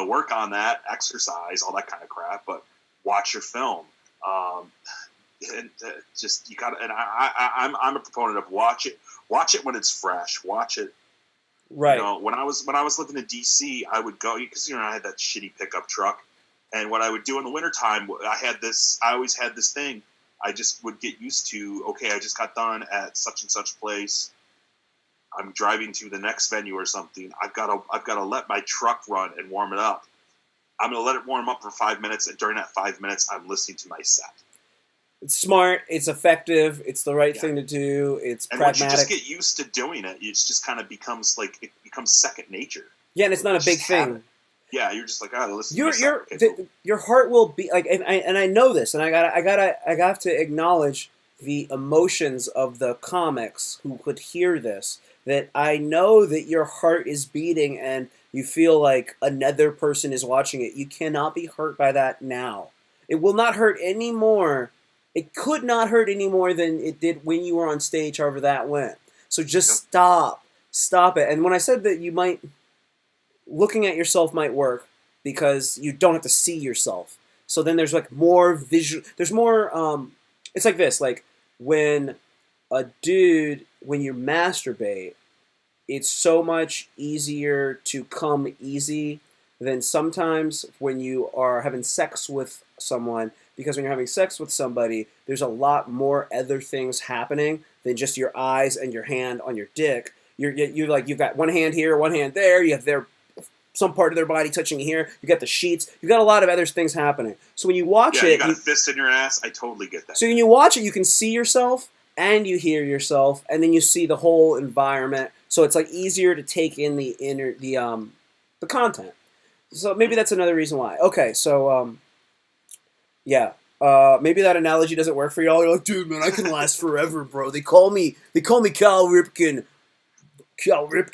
Work on that, exercise, all that kind of crap. But watch your film. And just you got. And I'm a proponent of watch it. Watch it when it's fresh. Watch it. Right. When I was living in DC, I would go because I had that shitty pickup truck, and what I would do in the wintertime, I always had this thing. I just would get used to. Okay, I just got done at such and such place. I'm driving to the next venue or something. I've got to let my truck run and warm it up. I'm going to let it warm up for 5 minutes, and during that 5 minutes, I'm listening to my set. It's smart. It's effective. It's the right thing to do. It's pragmatic. And once you just get used to doing it, it just kind of becomes it becomes second nature. Yeah, and it's not a big thing. Yeah, you're just like, listen. Your heart will be like, and I know this, and I have to acknowledge the emotions of the comics who could hear this. That I know that your heart is beating, and you feel like another person is watching it. You cannot be hurt by that now. It will not hurt anymore. It could not hurt any more than it did when you were on stage, however that went. So just stop it. And when I said that looking at yourself might work because you don't have to see yourself. So then there's like more visual, there's more, it's like this, like when you masturbate, it's so much easier to come easy than sometimes when you are having sex with someone, because when you're having sex with somebody, there's a lot more other things happening than just your eyes and your hand on your dick. You're like, you've got one hand here, one hand there, you have some part of their body touching here, you got the sheets, you got a lot of other things happening. So when you watch it... you got a fist in your ass, I totally get that. So when you watch it, you can see yourself, and you hear yourself, and then you see the whole environment, so it's like easier to take in the content. So maybe that's another reason why. Okay, so maybe that analogy doesn't work for y'all. You're like, dude, man, I can last forever, bro. They call me Cal Ripken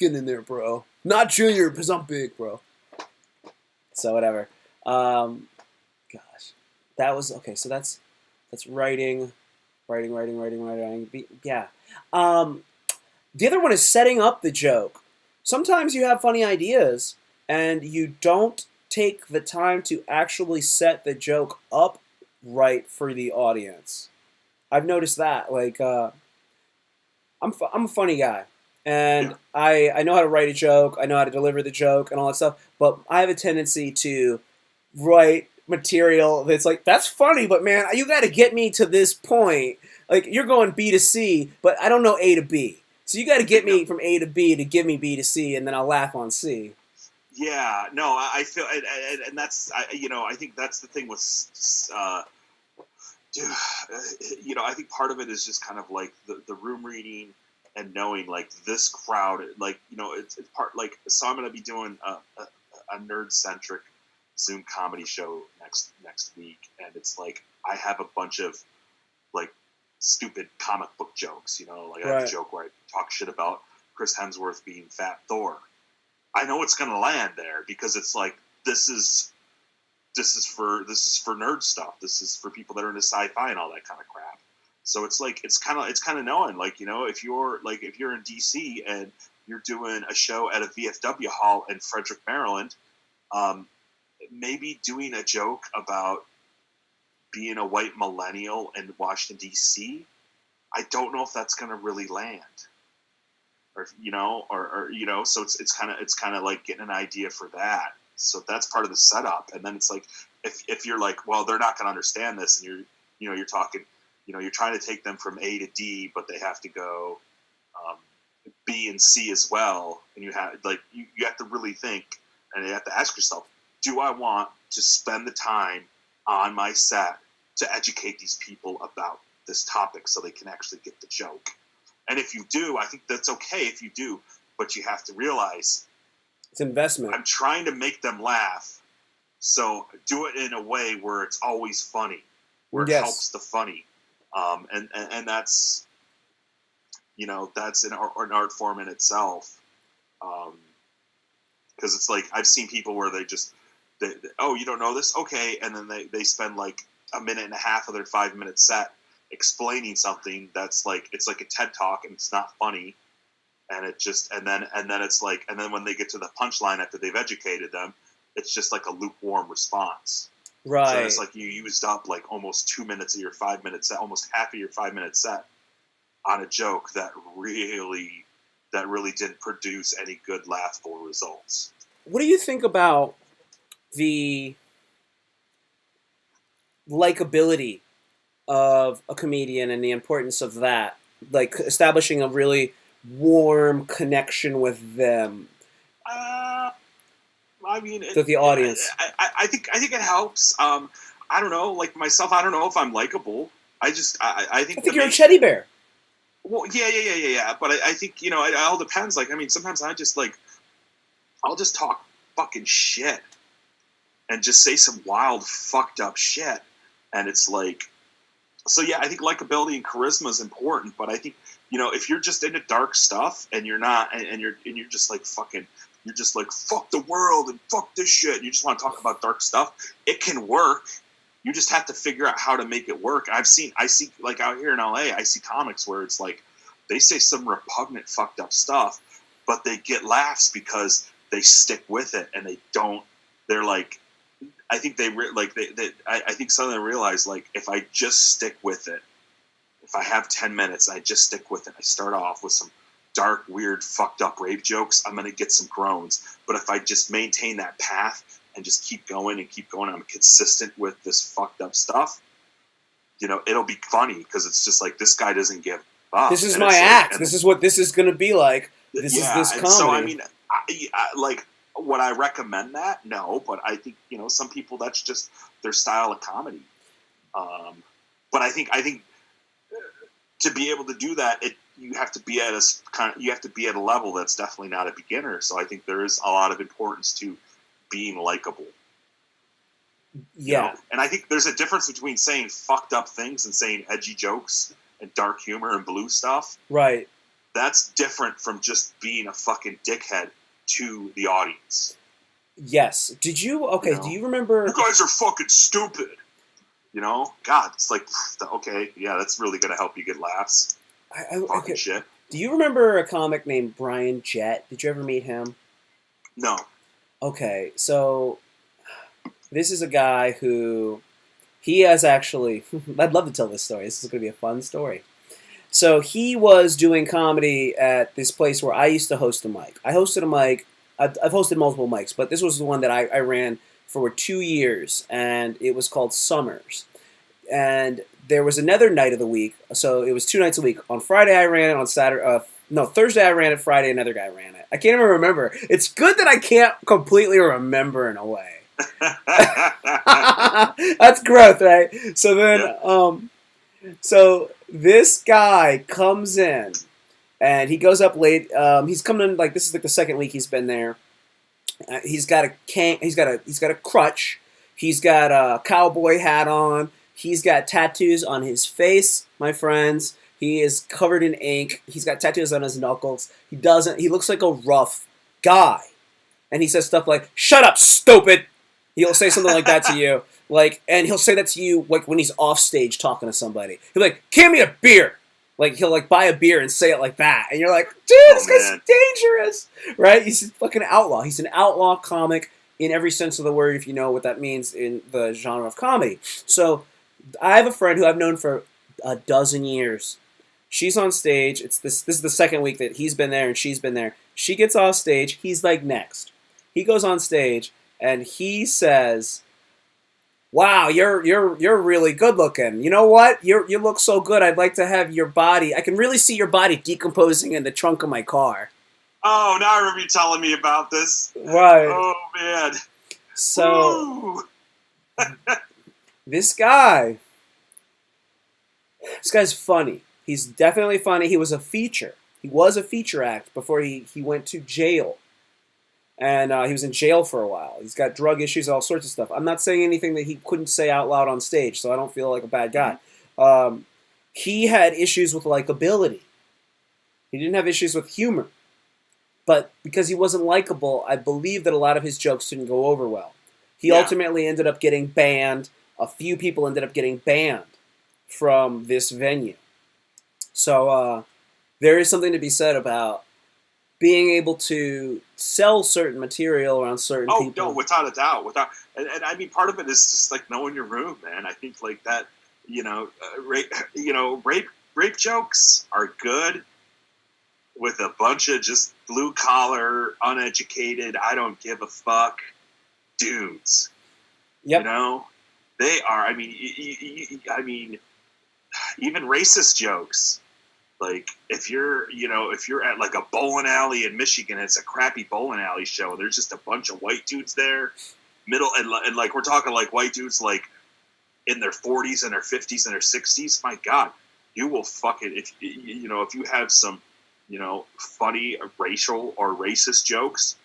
in there, bro. Not Junior, because I'm big, bro. So whatever. Gosh, that was okay. So that's writing. Yeah. The other one is setting up the joke. Sometimes you have funny ideas, and you don't take the time to actually set the joke up right for the audience. I've noticed that. Like, I'm a funny guy, and I know how to write a joke. I know how to deliver the joke and all that stuff. But I have a tendency to write material that's like, that's funny, but man, you got to get me to this point. Like, you're going B to C, but I don't know A to B. So you got to get me from A to B to give me B to C, and then I'll laugh on C. Yeah, no, I feel, and that's, I think that's the thing with, I think part of it is just kind of like the room reading and knowing like this crowd, like, it's part like, so I'm going to be doing a nerd-centric Zoom comedy show next week, and it's like I have a bunch of like stupid comic book jokes, like I have a joke where I talk shit about Chris Hemsworth being Fat Thor. I know it's going to land there because it's like this is for nerd stuff. This is for people that are into sci-fi and all that kind of crap. So it's like it's kind of knowing, like, if you're in DC and you're doing a show at a VFW hall in Frederick, Maryland, maybe doing a joke about being a white millennial in Washington DC, I don't know if that's going to really land. Or so it's kind of like getting an idea for that. So that's part of the setup. And then it's like if you're like, well, they're not going to understand this, and you're talking, you're trying to take them from A to D, but they have to go B and C as well, and you have to really think, and you have to ask yourself, do I want to spend the time on my set to educate these people about this topic so they can actually get the joke. And if you do, I think that's okay if you do, but you have to realize it's investment. I'm trying to make them laugh, so do it in a way where it's always funny, where it helps the funny. And that's, that's an art form in itself. Because it's like, I've seen people where they oh, you don't know this? Okay. And then they spend like a minute and a half of their 5-minute set explaining something that's like, it's like a TED Talk and it's not funny. And it just, and then it's like, and then when they get to the punchline after they've educated them, it's just like a lukewarm response. Right. So it's like you used up like almost 2 minutes of your 5-minute set, almost half of your 5-minute set on a joke that really didn't produce any good laughable results. What do you think about the likability of a comedian and the importance of that? Like establishing a really warm connection with them. I mean, with the audience. I think it helps. I don't know, like myself. I don't know if I'm likable. I think you're a teddy bear. Well, yeah. But I think it all depends. Like, I mean, sometimes I'll just talk fucking shit and just say some wild, fucked up shit, and it's like, so yeah, I think likability and charisma is important. But I think if you're just into dark stuff and you're not, and you're just like fucking. You're just like, fuck the world and fuck this shit. And you just want to talk about dark stuff. It can work. You just have to figure out how to make it work. I see like out here in LA, I see comics where it's like, they say some repugnant, fucked up stuff, but they get laughs because they stick with it and they're like, I think I think some of them realize, like, if I just stick with it, if I have 10 minutes, I just stick with it. I start off with some dark, weird, fucked up rape jokes, I'm going to get some groans. But if I just maintain that path and just keep going, I'm consistent with this fucked up stuff, it'll be funny because it's just like, this guy doesn't give up. This is my act. Like, this is what this is going to be like. This is this comedy. So, I mean, like, would I recommend that? No, but I think, some people, that's just their style of comedy. But I think to be able to do that, you have to be at a level that's definitely not a beginner. So I think there is a lot of importance to being likable. Yeah. And I think there's a difference between saying fucked up things and saying edgy jokes and dark humor and blue stuff. Right. That's different from just being a fucking dickhead to the audience. Yes. Do you remember? You guys are fucking stupid. God, it's like, okay, yeah, that's really going to help you get laughs. Fucking shit. Do you remember a comic named Brian Jett? Did you ever meet him? No. Okay, so this is a guy who he has actually. I'd love to tell this story. This is going to be a fun story. So he was doing comedy at this place where I used to host a mic. I hosted a mic. I've hosted multiple mics, but this was the one that I ran for 2 years, and it was called Summers. And there was another night of the week, so it was 2 nights a week. On Friday I ran it, on Thursday I ran it, Friday another guy ran it. I can't even remember. It's good that I can't completely remember in a way. That's growth, right? So then, so this guy comes in, and he goes up late. He's coming in, like, this is like the second week he's been there. He's got a crutch. He's got a cowboy hat on. He's got tattoos on his face, my friends. He is covered in ink. He's got tattoos on his knuckles. He looks like a rough guy. And he says stuff like, "Shut up, stupid." He'll say something like that to you. And he'll say that to you like when he's off stage talking to somebody. He'll be like, "Give me a beer." Like, he'll like buy a beer and say it like that. And you're like, dude, this guy's dangerous. Right? He's a fucking outlaw. He's an outlaw comic in every sense of the word, if you know what that means in the genre of comedy. So I have a friend who I've known for a dozen years. She's on stage. This is the second week that he's been there and she's been there. She gets off stage. He's like next. He goes on stage and he says, "Wow, you're really good looking. You know what? You look so good. I'd like to have your body. I can really see your body decomposing in the trunk of my car." Oh, now I remember you telling me about this. Right. Oh man. So This guy's funny. He's definitely funny. He was a feature. He was a feature act before he went to jail. And he was in jail for a while. He's got drug issues, all sorts of stuff. I'm not saying anything that he couldn't say out loud on stage, so I don't feel like a bad guy. He had issues with likability. He didn't have issues with humor. But because he wasn't likable, I believe that a lot of his jokes didn't go over well. He ultimately ended up getting banned. A few people ended up getting banned from this venue. So there is something to be said about being able to sell certain material around certain people. Oh, no, without a doubt. And I mean, part of it is just like knowing your room, man. I think like that, rape jokes are good with a bunch of just blue collar, uneducated, I don't give a fuck dudes. Yep. You know, they are. I mean, even racist jokes. Like if you're at like a bowling alley in Michigan, it's a crappy bowling alley show. There's just a bunch of white dudes there, and like we're talking like white dudes like in their 40s and their 50s and their 60s. My God, you will fucking if you have some funny racial or racist jokes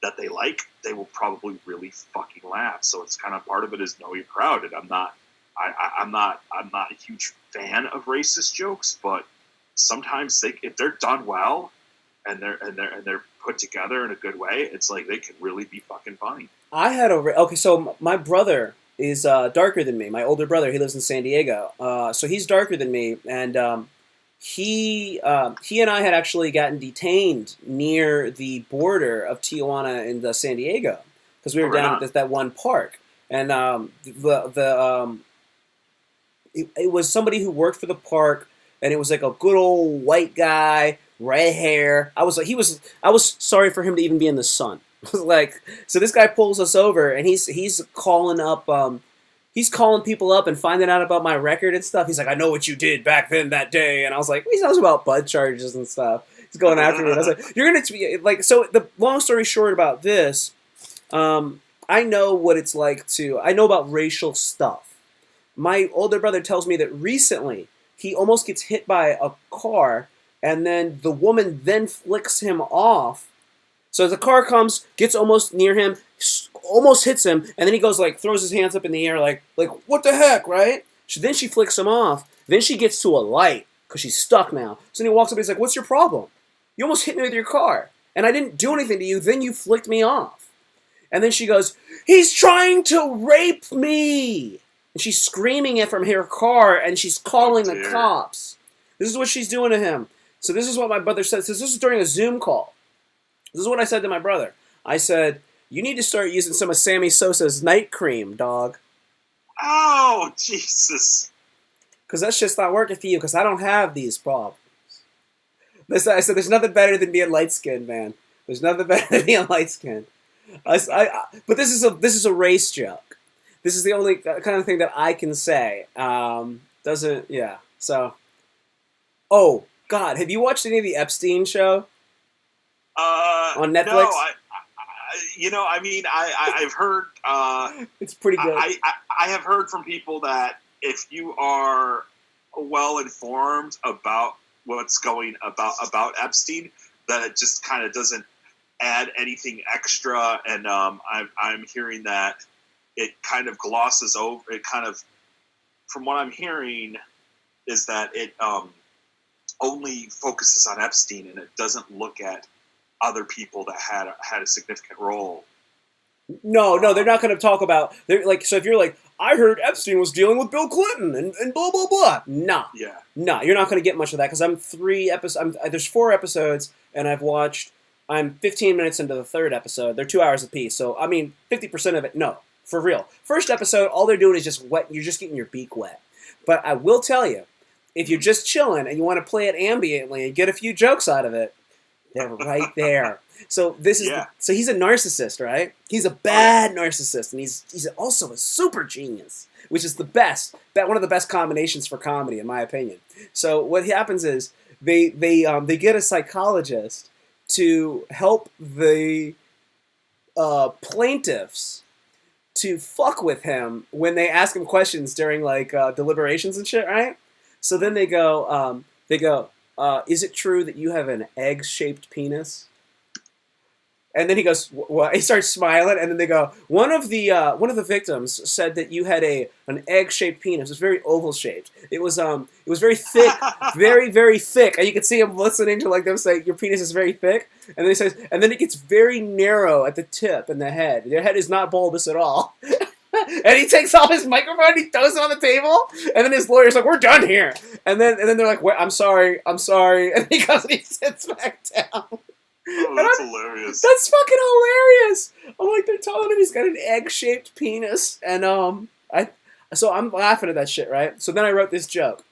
that they like, they will probably really fucking laugh. So it's kind of part of it is know your crowd, and I'm not a huge fan of racist jokes, but sometimes if they're done well and they're put together in a good way, it's like they can really be fucking funny. So my brother is darker than me. My older brother, he lives in San Diego, so he's darker than me, and he and I had actually gotten detained near the border of Tijuana and San Diego because we were down at that one park, and it was somebody who worked for the park, and it was like a good old white guy, red hair. I was sorry for him to even be in the sun. Like, so this guy pulls us over, and he's calling up, he's calling people up and finding out about my record and stuff. He's like, I know what you did back then that day, and I was like, he knows about bud charges and stuff. He's going after me, and I was like, you're gonna be like. So the long story short about this, I know what it's like I know about racial stuff. My older brother tells me that recently he almost gets hit by a car, and then the woman then flicks him off. So the car comes, gets almost near him, almost hits him, and then he goes like throws his hands up in the air like what the heck, right? Then she flicks him off. Then she gets to a light because she's stuck now. So then he walks up and he's like, "What's your problem? You almost hit me with your car, and I didn't do anything to you. Then you flicked me off." And then she goes, "He's trying to rape me." And she's screaming it from her car, and she's calling the cops. This is what she's doing to him. So this is what my brother said. So this is during a Zoom call. This is what I said to my brother. I said, you need to start using some of Sammy Sosa's night cream, dog. Oh, Jesus. Because that's just not working for you, because I don't have these problems. I said, there's nothing better than being light-skinned, man. There's nothing better than being light-skinned. But this is a race joke. This is the only kind of thing that I can say. So, oh God, have you watched any of the Epstein show? On Netflix? No, I've heard. It's pretty good. I have heard from people that if you are well informed about what's going about Epstein, that it just kind of doesn't add anything extra, and I'm hearing that it kind of glosses over. It kind of, from what I'm hearing, is that it only focuses on Epstein and it doesn't look at other people that had a significant role. No, they're not going to talk about. They're like, so if you're like, I heard Epstein was dealing with Bill Clinton and blah blah blah. Nah, you're not going to get much of that because there's 4 episodes and I'm 15 minutes into the 3rd episode. They're 2 hours apiece, so I mean 50% of it. No, for real. First episode, all they're doing is just wet. You're just getting your beak wet. But I will tell you, if you're just chilling and you want to play it ambiently and get a few jokes out of it, they're right there. So so he's a narcissist, right? He's a bad narcissist, and he's also a super genius, which is the best. One of the best combinations for comedy, in my opinion. So what happens is they get a psychologist to help the plaintiffs to fuck with him when they ask him questions during like deliberations and shit, right? So then they go, is it true that you have an egg-shaped penis? And then he goes, "What?" He starts smiling, and then they go, one of the victims said that you had an egg-shaped penis. It was very oval-shaped. It was very thick, very, very thick. And you can see him listening to like them say, "Your penis is very thick." And then he says, and then it gets very narrow at the tip and the head. Your head is not bulbous at all. And he takes off his microphone, he throws it on the table, and then his lawyer's like, "We're done here." And then they're like, "Wait, I'm sorry," and he goes and he sits back down. Oh, that's hilarious. That's fucking hilarious. I'm like, they're telling him he's got an egg-shaped penis, and so I'm laughing at that shit, right? So then I wrote this joke.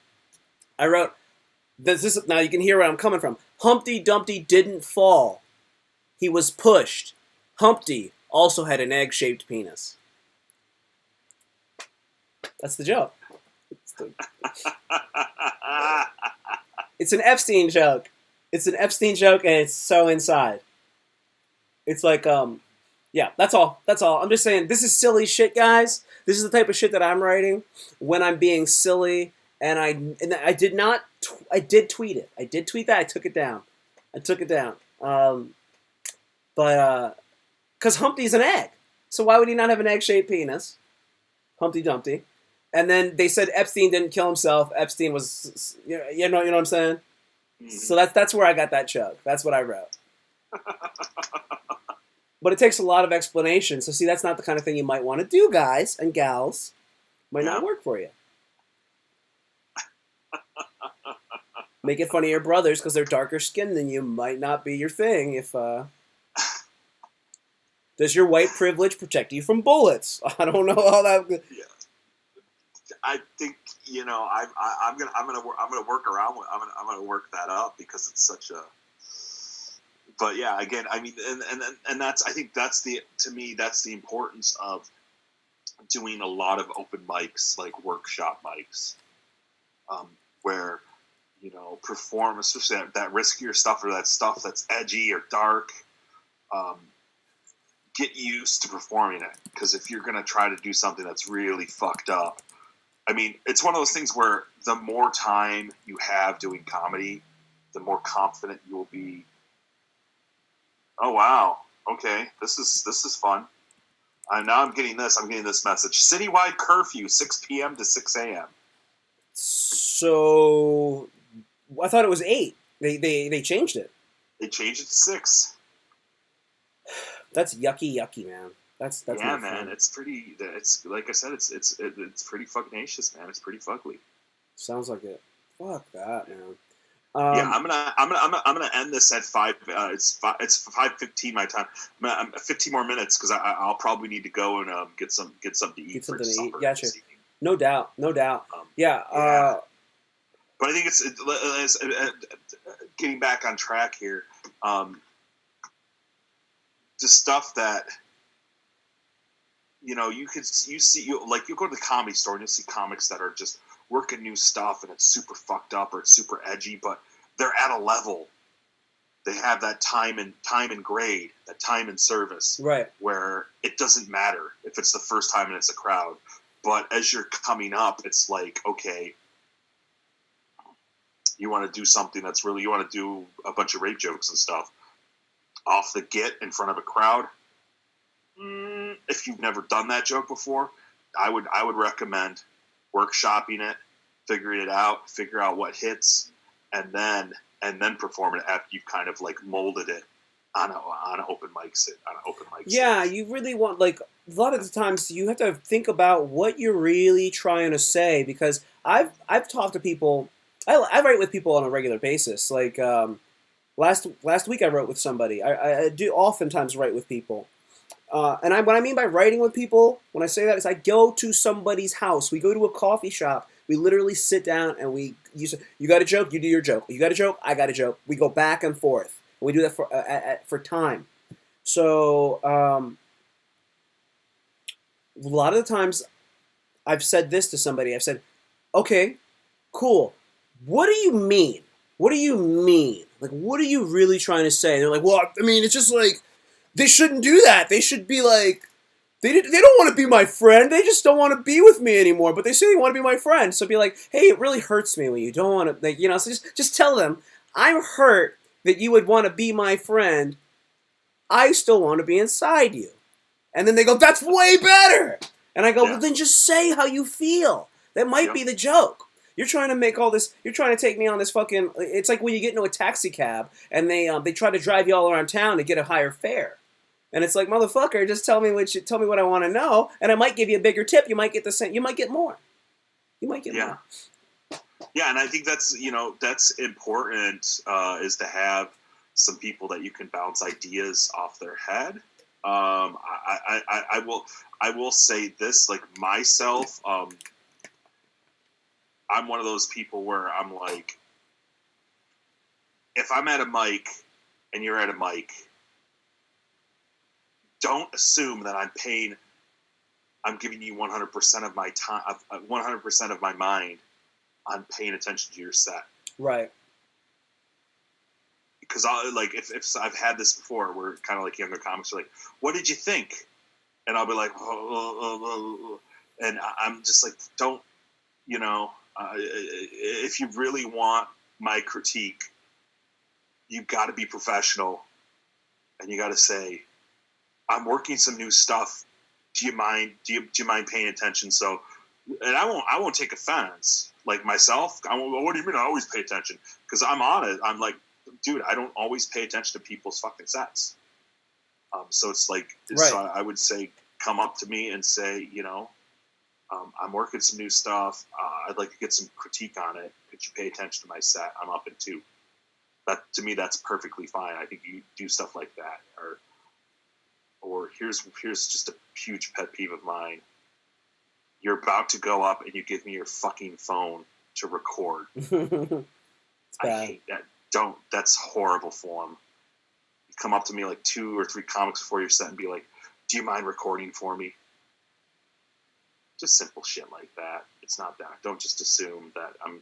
I wrote this. Now you can hear where I'm coming from. Humpty Dumpty didn't fall. He was pushed. Humpty also had an egg-shaped penis. That's the joke. It's an Epstein joke. It's an Epstein joke, and it's so inside. It's like, yeah, that's all. That's all. I'm just saying, this is silly shit, guys. This is the type of shit that I'm writing when I'm being silly, and I did not. I did tweet it. I did tweet that. I took it down. But because Humpty's an egg, so why would he not have an egg-shaped penis? Humpty Dumpty. And then they said Epstein didn't kill himself. Epstein was, you know what I'm saying? So that's where I got that joke. That's what I wrote. But it takes a lot of explanation. So see, that's not the kind of thing you might want to do, guys and gals. Might not work for you. Making fun of your brothers because they're darker skinned than you might not be your thing. If does your white privilege protect you from bullets? I don't know how that. Yeah. I think I'm gonna work around. I'm gonna work that up because it's such a. But yeah, again, I mean, and that's, I think that's the importance of doing a lot of open mics, like workshop mics, where perform, especially that riskier stuff or that stuff that's edgy or dark. Get used to performing it, because if you're gonna try to do something that's really fucked up. I mean, it's one of those things where the more time you have doing comedy, the more confident you will be. Oh wow! Okay, this is fun. Now I'm getting this message: citywide curfew, 6 p.m. to 6 a.m. So I thought it was 8. They changed it. They changed it to 6. That's yucky, man. That's yeah, man. It's pretty. It's like I said. It's pretty fucking-acious, man. It's pretty fugly. Sounds like it. Fuck that, man. Yeah, I'm gonna end this at 5. It's 5:15 my time. I'm 15 more minutes because I'll probably need to go and get something to eat. Get something to eat. Gotcha. No doubt. Yeah. But I think it's getting back on track here. Just stuff that. You go to the comedy store and you'll see comics that are just working new stuff and it's super fucked up or it's super edgy, but they're at a level. They have that time and grade, that time and service, right? Where it doesn't matter if it's the first time and it's a crowd, but as you're coming up, it's like, okay, you want to do something that's really, you want to do a bunch of rape jokes and stuff off the get in front of a crowd. If you've never done that joke before, I would recommend workshopping it, figuring it out, figure out what hits, and then perform it after you've kind of like molded it on an open mic set. Yeah, you really want, like, a lot of the times you have to think about what you're really trying to say, because I've talked to people. I write with people on a regular basis. Like last week I wrote with somebody. I do oftentimes write with people. And what I mean by writing with people, when I say that, is I go to somebody's house. We go to a coffee shop. We literally sit down and you got a joke, you do your joke. You got a joke, I got a joke. We go back and forth. We do that for time. So a lot of the times I've said this to somebody. I've said, okay, cool. What do you mean? What do you mean? Like, what are you really trying to say? And they're like, well, I mean, it's just like, they shouldn't do that. They should be like, They don't want to be my friend. They just don't want to be with me anymore. But they say they want to be my friend. So be like, hey, it really hurts me when you don't want to, like, you know. So just tell them I'm hurt that you would want to be my friend. I still want to be inside you. And then they go, that's way better. And I go, well, then just say how you feel. That might be the joke. You're trying to make all this. You're trying to take me on this fucking. It's like when you get into a taxi cab and they try to drive you all around town to get a higher fare. And it's like, motherfucker, just tell me what I want to know, and I might give you a bigger tip. You might get the same. You might get more. You might get more. Yeah, and I think that's important is to have some people that you can bounce ideas off their head. I will say this, like myself, I'm one of those people where I'm like, if I'm at a mic and you're at a mic, don't assume that I'm giving you 100% of my time, 100% of my mind on paying attention to your set. Right. Because if I've had this before, where kind of like younger comics are like, "What did you think?" And I'll be like, and I'm just like, don't, if you really want my critique, you've got to be professional, and you got to say, I'm working some new stuff. Do you mind paying attention? So, and I won't take offense. Like myself, what do you mean? I always pay attention because I'm on it. I'm like, dude, I don't always pay attention to people's fucking sets. So it's like, so I would say, come up to me and say, I'm working some new stuff. I'd like to get some critique on it. Could you pay attention to my set? I'm up in 2. That to me, that's perfectly fine. I think you do stuff like that, or here's just a huge pet peeve of mine. You're about to go up and you give me your fucking phone to record. I hate that. That's horrible form. You come up to me like 2 or 3 comics before your set and be like, do you mind recording for me? Just simple shit like that. It's not that. Don't just assume that I'm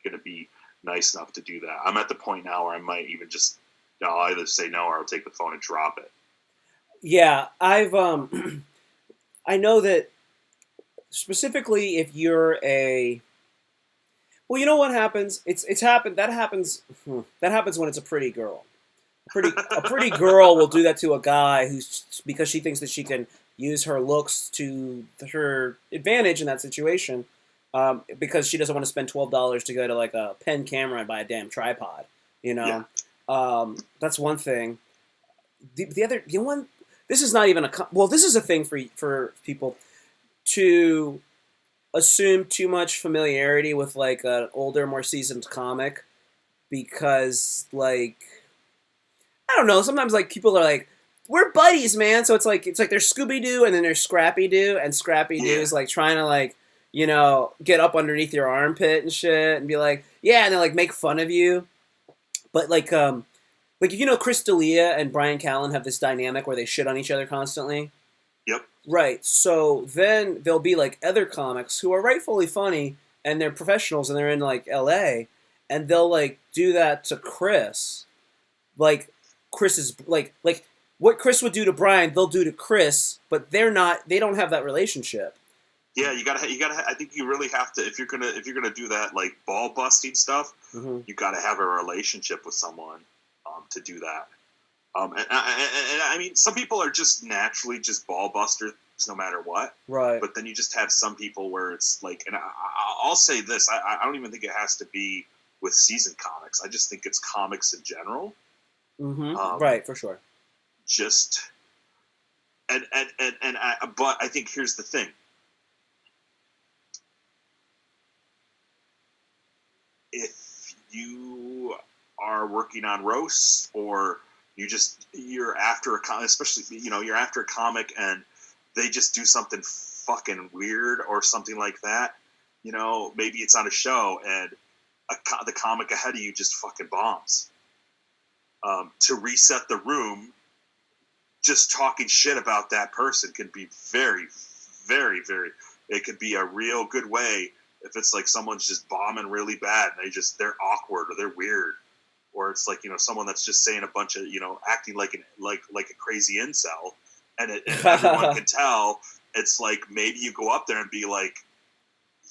going to be nice enough to do that. I'm at the point now where I might even just, I'll either say no or I'll take the phone and drop it. Yeah, I've I know that specifically if you're well, you know what happens? That happens when it's a pretty girl. A pretty girl will do that to a guy because she thinks that she can use her looks to her advantage in that situation, because she doesn't want to spend $12 to go to like a pen camera and buy a damn tripod. That's one thing. The one. This is not even this is a thing for people to assume too much familiarity with like an older, more seasoned comic, because like, I don't know, sometimes like people are like, we're buddies, man. So it's like there's Scooby-Doo and then there's Scrappy-Doo, and Scrappy-Doo is like trying to like, get up underneath your armpit and shit and be like, yeah, and they like make fun of you. But like Chris D'Elia and Brian Callen have this dynamic where they shit on each other constantly. Yep. Right. So then there'll be like other comics who are rightfully funny and they're professionals and they're in like LA, and they'll like do that to Chris. Like Chris is like what Chris would do to Brian, they'll do to Chris, but they don't have that relationship. Yeah, you gotta. I think you really have to if you're gonna do that like ball busting stuff. Mm-hmm. You gotta have a relationship with someone to do that. And I mean, some people are just naturally just ball busters no matter what. Right. But then you just have some people where it's like, and I'll say this: I don't even think it has to be with seasoned comics. I just think it's comics in general. Mm-hmm. Right, for sure. Just but I think here's the thing. If you are working on roasts, or you're after a comic, especially you're after a comic and they just do something fucking weird or something like that, maybe it's on a show and the comic ahead of you just fucking bombs. To reset the room, just talking shit about that person can be very, very, very. It could be a real good way if it's like someone's just bombing really bad and they're awkward or they're weird, or it's like someone that's just saying a bunch of acting like a crazy incel, and everyone can tell. It's like maybe you go up there and be like,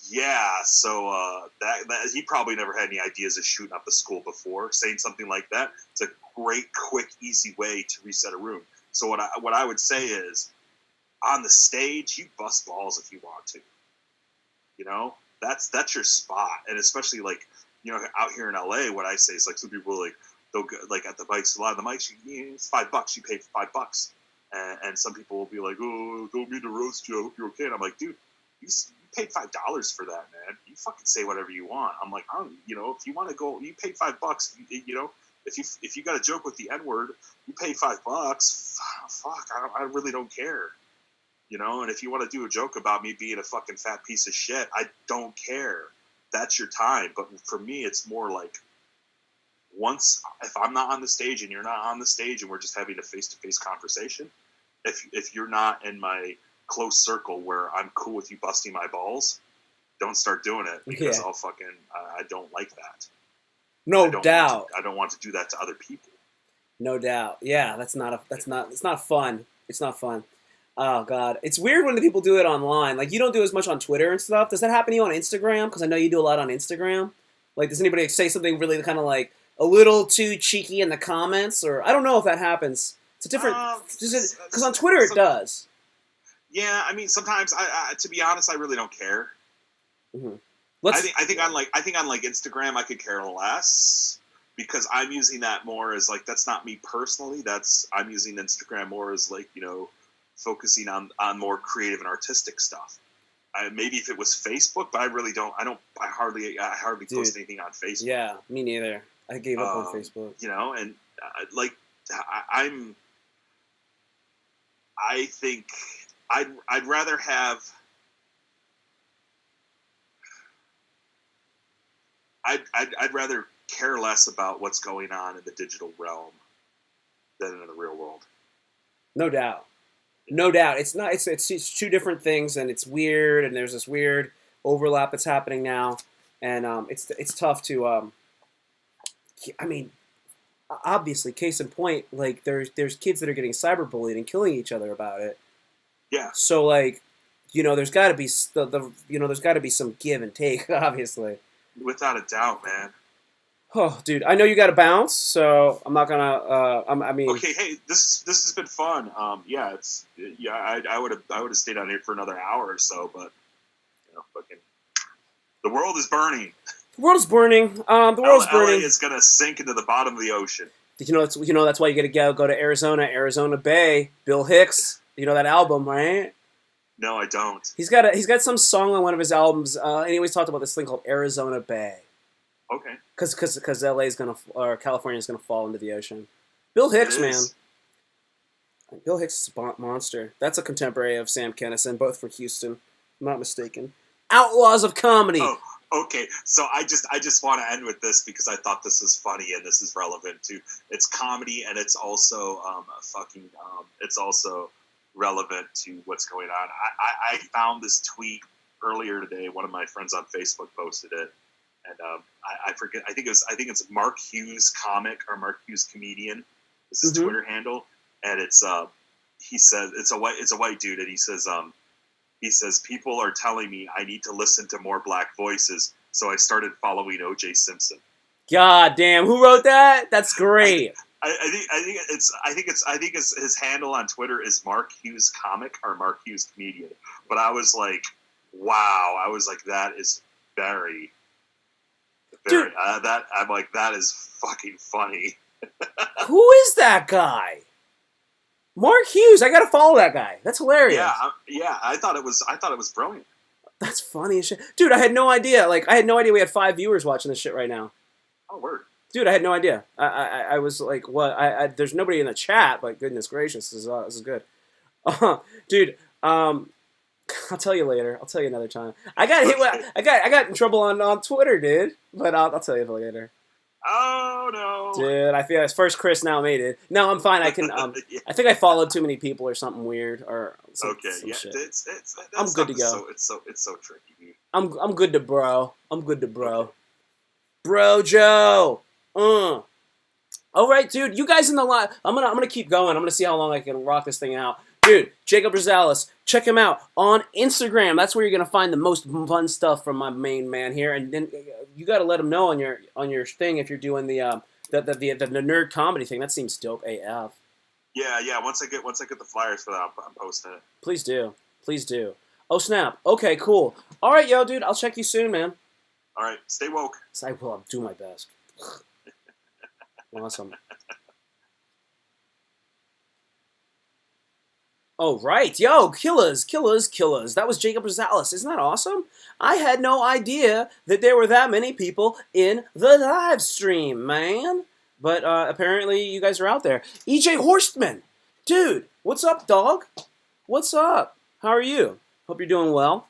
yeah, so that he probably never had any ideas of shooting up a school before. Saying something like that, it's a great, quick, easy way to reset a room. So what I would say is, on the stage, you bust balls if you want to. You know, that's your spot, and especially like, you know, out here in LA, what I say is like, some people like they'll go, like at the mics, a lot of the mics, it's $5. You pay for $5, and some people will be like, oh, don't mean to roast you. I hope you're okay. And I'm like, dude, you paid $5 for that, man. You fucking say whatever you want. I'm like, you know, if you want to go, you paid $5. You know, if you got a joke with the N word, you paid $5. Fuck, I really don't care. You know, and if you want to do a joke about me being a fucking fat piece of shit, I don't care. That's your time. But for me, it's more like, if I'm not on the stage and you're not on the stage and we're just having a face-to-face conversation, if you're not in my close circle where I'm cool with you busting my balls, don't start doing it, because I'll fucking I don't like that. No doubt. I don't want to do that to other people. No doubt. Yeah, it's not fun. It's not fun. Oh God, it's weird when the people do it online. Like, you don't do as much on Twitter and stuff. Does that happen to you on Instagram? Because I know you do a lot on Instagram. Like, does anybody say something really kind of like a little too cheeky in the comments? Or I don't know if that happens. It's a different, because on Twitter it does. Yeah, I mean, sometimes I to be honest, I really don't care. Mm-hmm. I think on Instagram, I could care less, because I'm using that more as like, that's not me personally. I'm using Instagram more as like, you know, focusing on more creative and artistic stuff. Maybe if it was Facebook, but I really don't. I hardly post anything on Facebook. Yeah, me neither. I gave up on Facebook. You know, and like I think I'd rather have. I'd rather care less about what's going on in the digital realm than in the real world. No doubt. No doubt. It's not. It's two different things, and it's weird. And there's this weird overlap that's happening now, and it's tough to. I mean, obviously, case in point, like there's kids that are getting cyberbullied and killing each other about it. Yeah. So like, you know, there's got to be there's got to be some give and take, obviously. Without a doubt, man. Oh, dude, I know you got to bounce, so I'm not gonna. Okay, hey, this has been fun. Yeah, I would have stayed on here for another hour or so, but you know, fucking, the world is burning. The world is burning. The world's burning. LA is gonna sink into the bottom of the ocean. You know that's why you got to go to Arizona Bay. Bill Hicks. You know that album, right? No, I don't. He's got some song on one of his albums. And he always talked about this thing called Arizona Bay. Okay. Because LA's or California's gonna fall into the ocean. Bill Hicks, man. Bill Hicks is a monster. That's a contemporary of Sam Kinison, both for Houston. I'm not mistaken. Outlaws of comedy. Oh, okay. So I just want to end with this because I thought this was funny and this is relevant too. It's comedy and it's also it's also relevant to what's going on. I found this tweet earlier today. One of my friends on Facebook posted it. And I forget. I think it's Mark Hughes comic or Mark Hughes comedian. This is Twitter handle, and it's he says it's a white dude, and he says people are telling me I need to listen to more black voices, so I started following O.J. Simpson. God damn, who wrote that? That's great. I think his handle on Twitter is Mark Hughes comic or Mark Hughes comedian. But I was like, wow. I was like, that is very. Dude, I'm like, that is fucking funny. Who is that guy? Mark Hughes. I gotta follow that guy. That's hilarious. Yeah. I thought it was brilliant. That's funny as shit, dude. I had no idea. Like, I had no idea we had 5 viewers watching this shit right now. Oh, word. Dude, I had no idea. I was like, what? There's nobody in the chat, but goodness gracious, this is good. Dude, I'll tell you later. I'll tell you another time. I got in trouble on Twitter, dude. But I'll tell you later. Oh no, dude! I feel it's first Chris now me, dude. No, I'm fine. I can. Yeah. I think I followed too many people or something weird or. Some shit. I'm good to go. It's so tricky, dude. I'm good to bro. Okay. Bro Joe. All right, dude. You guys in the line. I'm gonna keep going. I'm gonna see how long I can rock this thing out. Dude, Jacob Rosales, check him out on Instagram. That's where you're gonna find the most fun stuff from my main man here. And then you got to let him know on your thing if you're doing the nerd comedy thing. That seems dope AF. Yeah. Once I get the flyers for that, I'm posting it. Please do. Oh snap. Okay, cool. All right, yo, dude. I'll check you soon, man. All right, stay woke. I will. I'll do my best. Awesome. Oh, right. Yo, killers. That was Jacob Rosales. Isn't that awesome? I had no idea that there were that many people in the live stream, man. But apparently you guys are out there. EJ Horstman. Dude, what's up, dog? What's up? How are you? Hope you're doing well.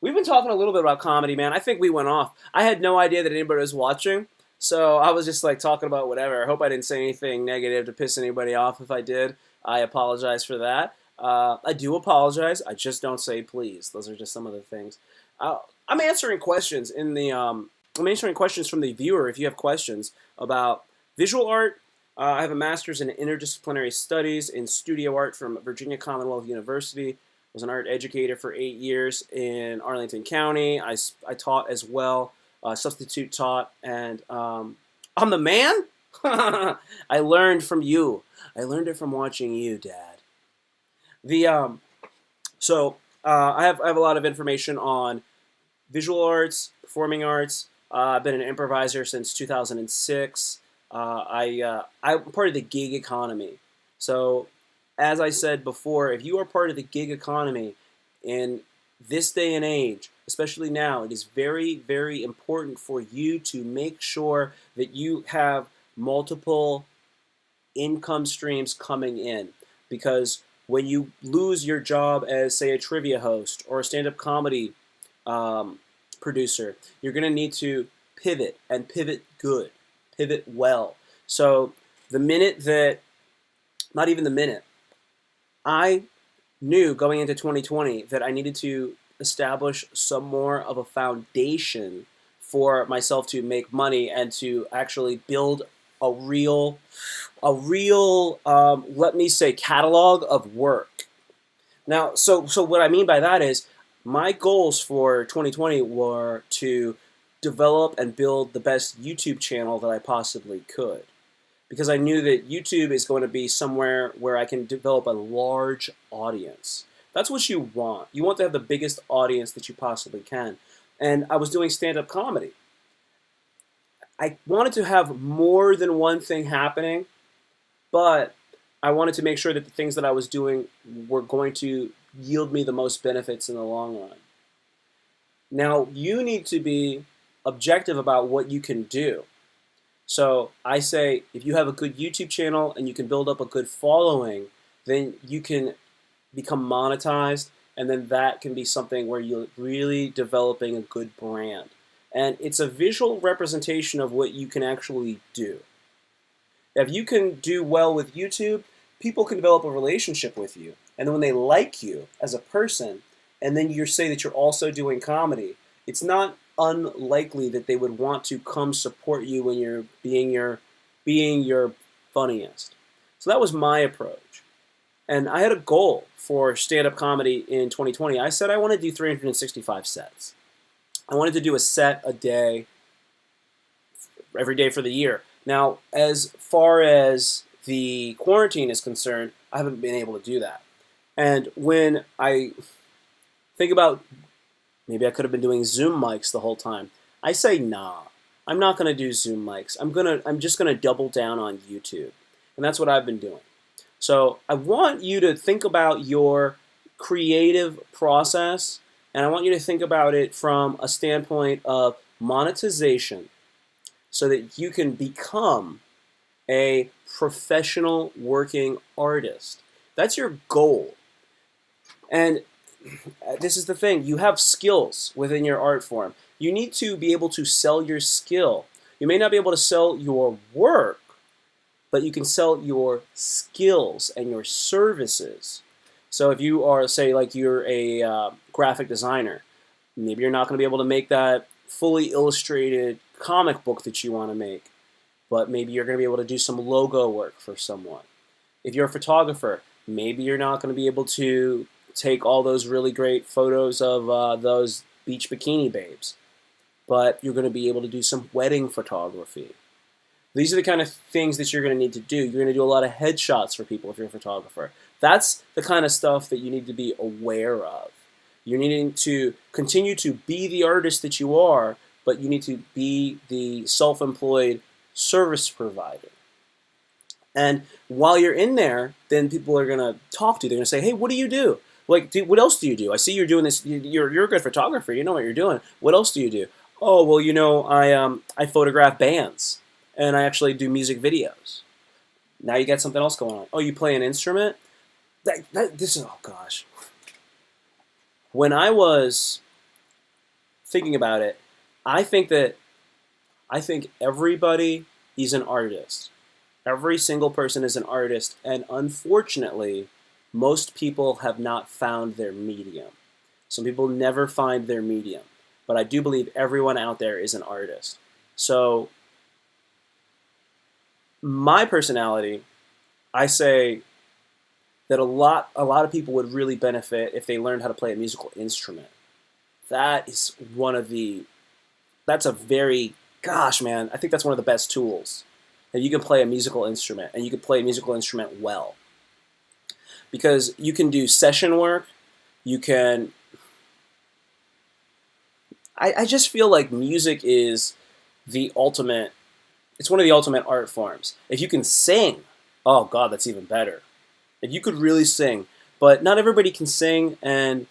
We've been talking a little bit about comedy, man. I think we went off. I had no idea that anybody was watching. So I was just like talking about whatever. I hope I didn't say anything negative to piss anybody off. If I did, I apologize for that. I do apologize. I just don't say please. Those are just some of the things. I'm answering questions in the. I'm answering questions from the viewer. If you have questions about visual art, I have a master's in interdisciplinary studies in studio art from Virginia Commonwealth University. Was an art educator for 8 years in Arlington County. I taught as well, substitute taught, and I'm the man. I learned from you. I learned it from watching you, Dad. I have a lot of information on visual arts, performing arts. I've been an improviser since 2006. I'm part of the gig economy. So, as I said before, if you are part of the gig economy in this day and age, especially now, it is very, very important for you to make sure that you have multiple income streams coming in. Because when you lose your job as, say, a trivia host or a stand-up comedy producer, you're going to need to pivot, and pivot good, pivot well. So the minute that, not even the minute, I knew going into 2020 that I needed to establish some more of a foundation for myself to make money and to actually build a real, let me say, catalog of work. Now, so what I mean by that is my goals for 2020 were to develop and build the best YouTube channel that I possibly could. Because I knew that YouTube is going to be somewhere where I can develop a large audience. That's what you want. You want to have the biggest audience that you possibly can. And I was doing stand-up comedy. I wanted to have more than one thing happening, but I wanted to make sure that the things that I was doing were going to yield me the most benefits in the long run. Now, you need to be objective about what you can do. So I say, if you have a good YouTube channel and you can build up a good following, then you can become monetized, and then that can be something where you're really developing a good brand. And it's a visual representation of what you can actually do. If you can do well with YouTube, people can develop a relationship with you. And then when they like you as a person, and then you say that you're also doing comedy, it's not unlikely that they would want to come support you when you're being your funniest. So that was my approach. And I had a goal for stand-up comedy in 2020. I said I want to do 365 sets. I wanted to do a set a day, every day for the year. Now, as far as the quarantine is concerned, I haven't been able to do that. And when I think about, maybe I could have been doing Zoom mics the whole time, I say, nah, I'm not going to do Zoom mics. I'm just going to double down on YouTube. And that's what I've been doing. So I want you to think about your creative process, and I want you to think about it from a standpoint of monetization so that you can become a professional working artist. That's your goal. And this is the thing. You have skills within your art form. You need to be able to sell your skill. You may not be able to sell your work, but you can sell your skills and your services. So if you are, say, like you're a graphic designer, maybe you're not going to be able to make that fully illustrated comic book that you want to make, but maybe you're going to be able to do some logo work for someone. If you're a photographer, Maybe you're not going to be able to take all those really great photos of those beach bikini babes, but you're going to be able to do some wedding photography. These are the kind of things that you're going to need to do. You're going to do a lot of headshots for people if you're a photographer. That's the kind of stuff that you need to be aware of. You're needing to continue to be the artist that you are, but you need to be the self-employed service provider. And while you're in there, then people are going to talk to you. They're going to say, hey, what do you do? Like, what else do you do? I see you're doing this. You're a good photographer. You know what you're doing. What else do you do? Oh, well, you know, I photograph bands, and I actually do music videos. Now you got something else going on. Oh, you play an instrument? This is, oh gosh. When I was thinking about it, I think everybody is an artist. Every single person is an artist, and unfortunately, most people have not found their medium. Some people never find their medium, but I do believe everyone out there is an artist. So, my personality, I say that a lot of people would really benefit if they learned how to play a musical instrument. That is gosh, man, I think that's one of the best tools. That you can play a musical instrument, and you can play a musical instrument well. Because you can do session work, you can... I just feel like music is the ultimate... It's one of the ultimate art forms. If you can sing, oh God, that's even better. If you could really sing, but not everybody can sing, and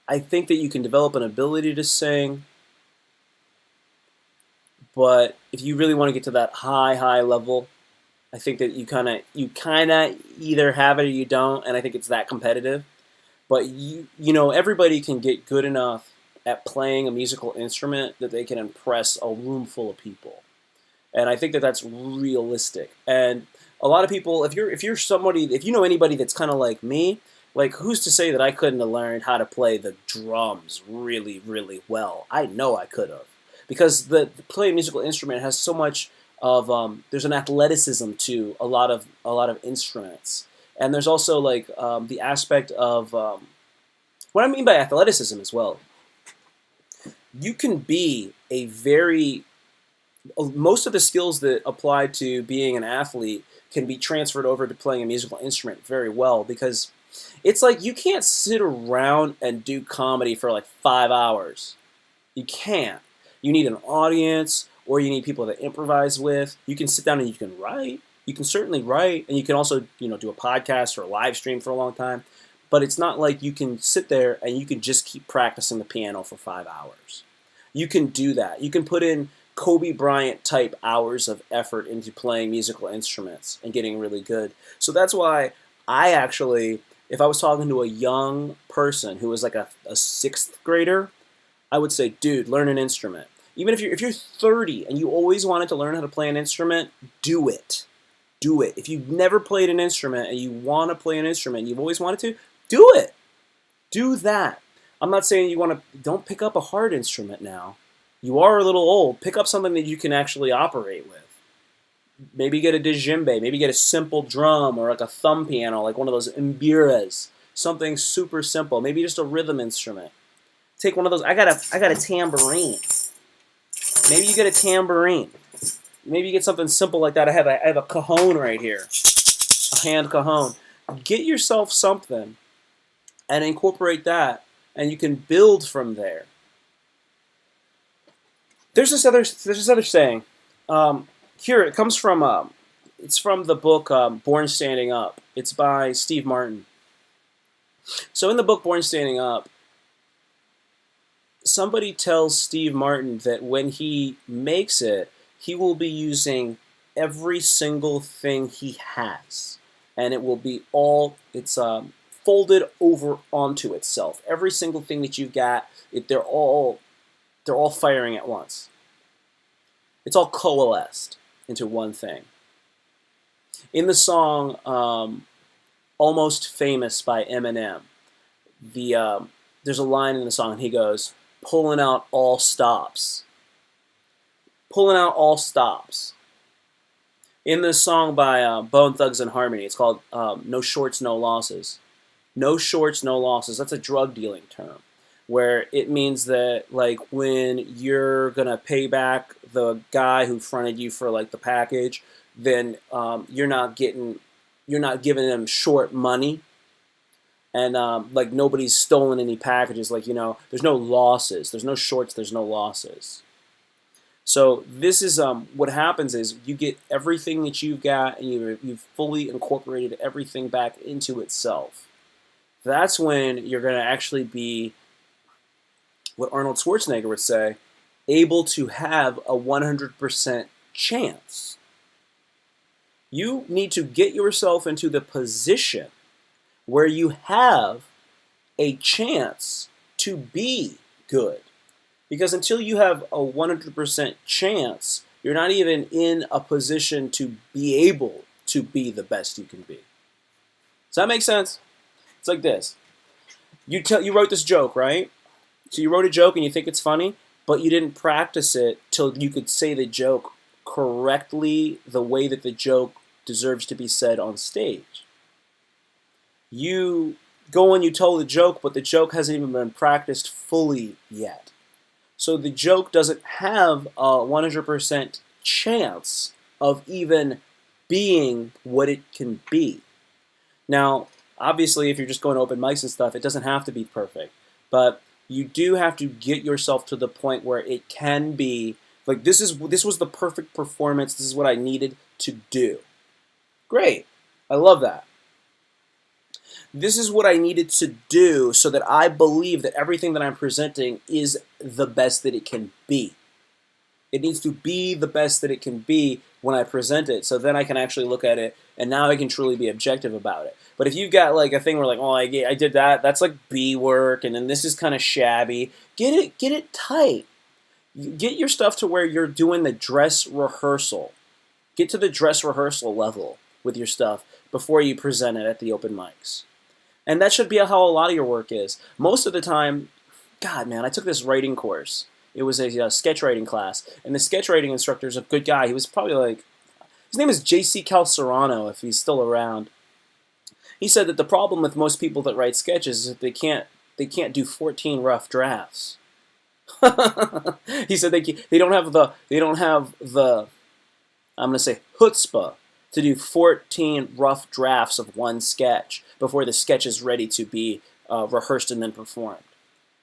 I think that you can develop an ability to sing, but if you really want to get to that high level, I think that you kind of either have it or you don't, and I think it's that competitive. But you know, everybody can get good enough at playing a musical instrument that they can impress a room full of people, and I think that that's realistic. And a lot of people, if you know anybody that's kind of like me, like who's to say that I couldn't have learned how to play the drums really, really well? I know I could have. Because the playing a musical instrument has so much of there's an athleticism to a lot of instruments, and there's also like the aspect of what I mean by athleticism as well. You can be most of the skills that apply to being an athlete can be transferred over to playing a musical instrument very well, because it's like you can't sit around and do comedy for like 5 hours. You can't. You need an audience, or you need people to improvise with. You can sit down and you can write. You can certainly write, and you can also, you know, do a podcast or a live stream for a long time. But it's not like you can sit there and you can just keep practicing the piano for 5 hours. You can do that. You can put in Kobe Bryant type hours of effort into playing musical instruments and getting really good. So that's why I actually, if I was talking to a young person who was like a 6th grader, I would say, dude, learn an instrument. Even if you're 30 and you always wanted to learn how to play an instrument, do it. Do it. If you've never played an instrument and you want to play an instrument and you've always wanted to, do it. Do that. I'm not saying don't pick up a hard instrument now. You are a little old. Pick up something that you can actually operate with. Maybe get a djembe. Maybe get a simple drum or like a thumb piano, like one of those mbiras. Something super simple. Maybe just a rhythm instrument. Take one of those. I got a tambourine. Maybe you get a tambourine. Maybe you get something simple like that. I have a cajon right here, a hand cajon. Get yourself something, and incorporate that, and you can build from there. There's this other saying. Here it comes from. It's from the book Born Standing Up. It's by Steve Martin. So in the book Born Standing Up, somebody tells Steve Martin that when he makes it, he will be using every single thing he has, and it will be it's folded over onto itself. Every single thing that you've got, they're all firing at once. It's all coalesced into one thing. In the song "Almost Famous" by Eminem, there's a line in the song, and he goes, pulling out all stops. Pulling out all stops. In the song by Bone Thugs and Harmony, it's called "No Shorts, No Losses." No shorts, no losses. That's a drug dealing term, where it means that like when you're gonna pay back the guy who fronted you for like the package, then you're not giving them short money, and like nobody's stolen any packages. Like there's no losses. There's no shorts. There's no losses. So this is what happens is you get everything that you've got, and you've fully incorporated everything back into itself. That's when you're going to actually be, what Arnold Schwarzenegger would say, able to have a 100% chance. You need to get yourself into the position where you have a chance to be good. Because until you have a 100% chance, you're not even in a position to be able to be the best you can be. Does that make sense? It's like this. You wrote this joke, right? So you wrote a joke and you think it's funny, but you didn't practice it till you could say the joke correctly the way that the joke deserves to be said on stage. You go and you tell the joke, but the joke hasn't even been practiced fully yet. So the joke doesn't have a 100% chance of even being what it can be. Now, obviously, if you're just going to open mics and stuff, it doesn't have to be perfect. But you do have to get yourself to the point where it can be, like, this was the perfect performance. This is what I needed to do. Great. I love that. This is what I needed to do so that I believe that everything that I'm presenting is the best that it can be. It needs to be the best that it can be when I present it, so then I can actually look at it, and now I can truly be objective about it. But if you've got like a thing where like, oh, I did that, that's like B work, and then this is kind of shabby, get it tight. Get your stuff to where you're doing the dress rehearsal. Get to the dress rehearsal level with your stuff before you present it at the open mics. And that should be how a lot of your work is. Most of the time, God, man, I took this writing course. It was a sketch writing class. And the sketch writing instructor is a good guy. He was probably like, his name is J.C. Calcerano, if he's still around. He said that the problem with most people that write sketches is that they can't do 14 rough drafts. He said they don't have the I'm going to say chutzpah to do 14 rough drafts of one sketch before the sketch is ready to be rehearsed and then performed.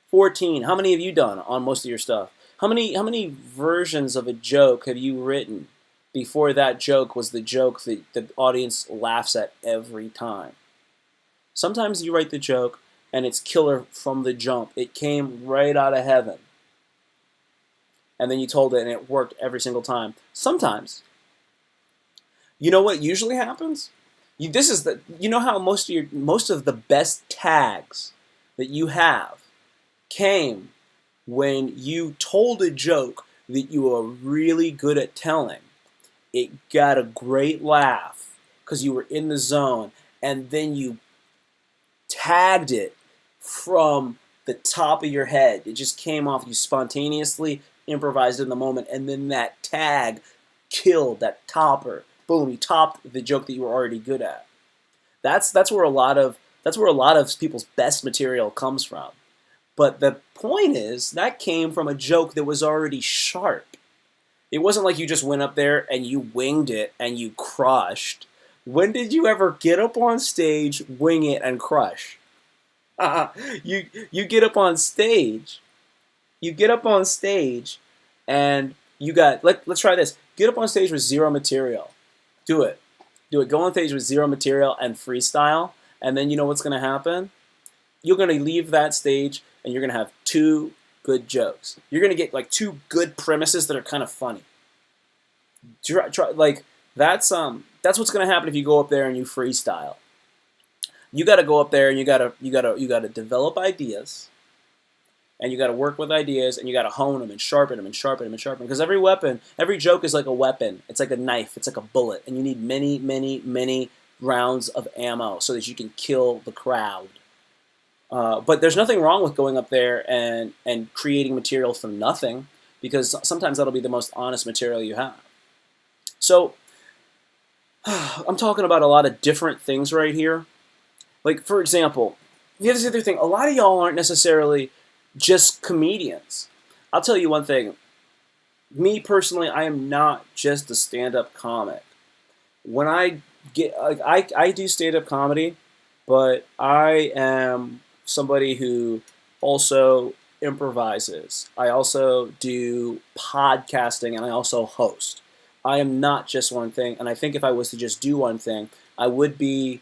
14. How many have you done on most of your stuff? How many versions of a joke have you written before that joke was the joke that the audience laughs at every time? Sometimes you write the joke and it's killer from the jump. It came right out of heaven. And then you told it and it worked every single time. Sometimes. You know what usually happens? You know how most of the best tags that you have came when you told a joke that you were really good at telling. It got a great laugh because you were in the zone, and then you tagged it from the top of your head. It just came off. You spontaneously improvised in the moment, and then that tag killed that topper. Boom! You topped the joke that you were already good at. That's where a lot of people's best material comes from. But the point is that came from a joke that was already sharp. It wasn't like you just went up there and you winged it and you crushed. When did you ever get up on stage, wing it, and crush? You get up on stage. You get up on stage, and you got. Let's try this. Get up on stage with zero material. Do it. Go on stage with zero material and freestyle, and then you know what's going to happen? You're going to leave that stage, and you're going to have two good jokes. You're going to get like two good premises that are kind of funny. That's what's going to happen if you go up there and you freestyle. You got to go up there and you got to develop ideas, and you got to work with ideas, and you got to hone them and sharpen them and sharpen them and sharpen them. Because every joke is like a weapon. It's like a knife. It's like a bullet, and you need many, many, many rounds of ammo so that you can kill the crowd. But there's nothing wrong with going up there and creating material from nothing, because sometimes that'll be the most honest material you have. So I'm talking about a lot of different things right here. Like, for example, here's the other thing. A lot of y'all aren't necessarily just comedians. I'll tell you one thing. Me personally, I am not just a stand-up comic. When I get, like, I do stand-up comedy, but I am somebody who also improvises. I also do podcasting, and I also host. I am not just one thing, and I think if I was to just do one thing, I would be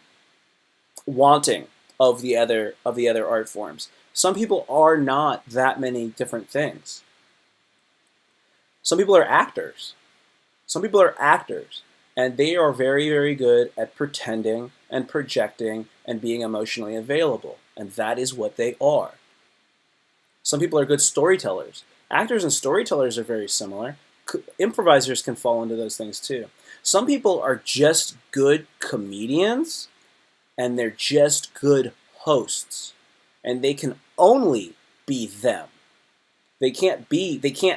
wanting of the other art forms. Some people are not that many different things. Some people are actors. Some people are actors, and they are very, very good at pretending and projecting and being emotionally available, and that is what they are. Some people are good storytellers. Actors and storytellers are very similar. Improvisers can fall into those things too. Some people are just good comedians, and they're just good hosts, and they can only be them. They can't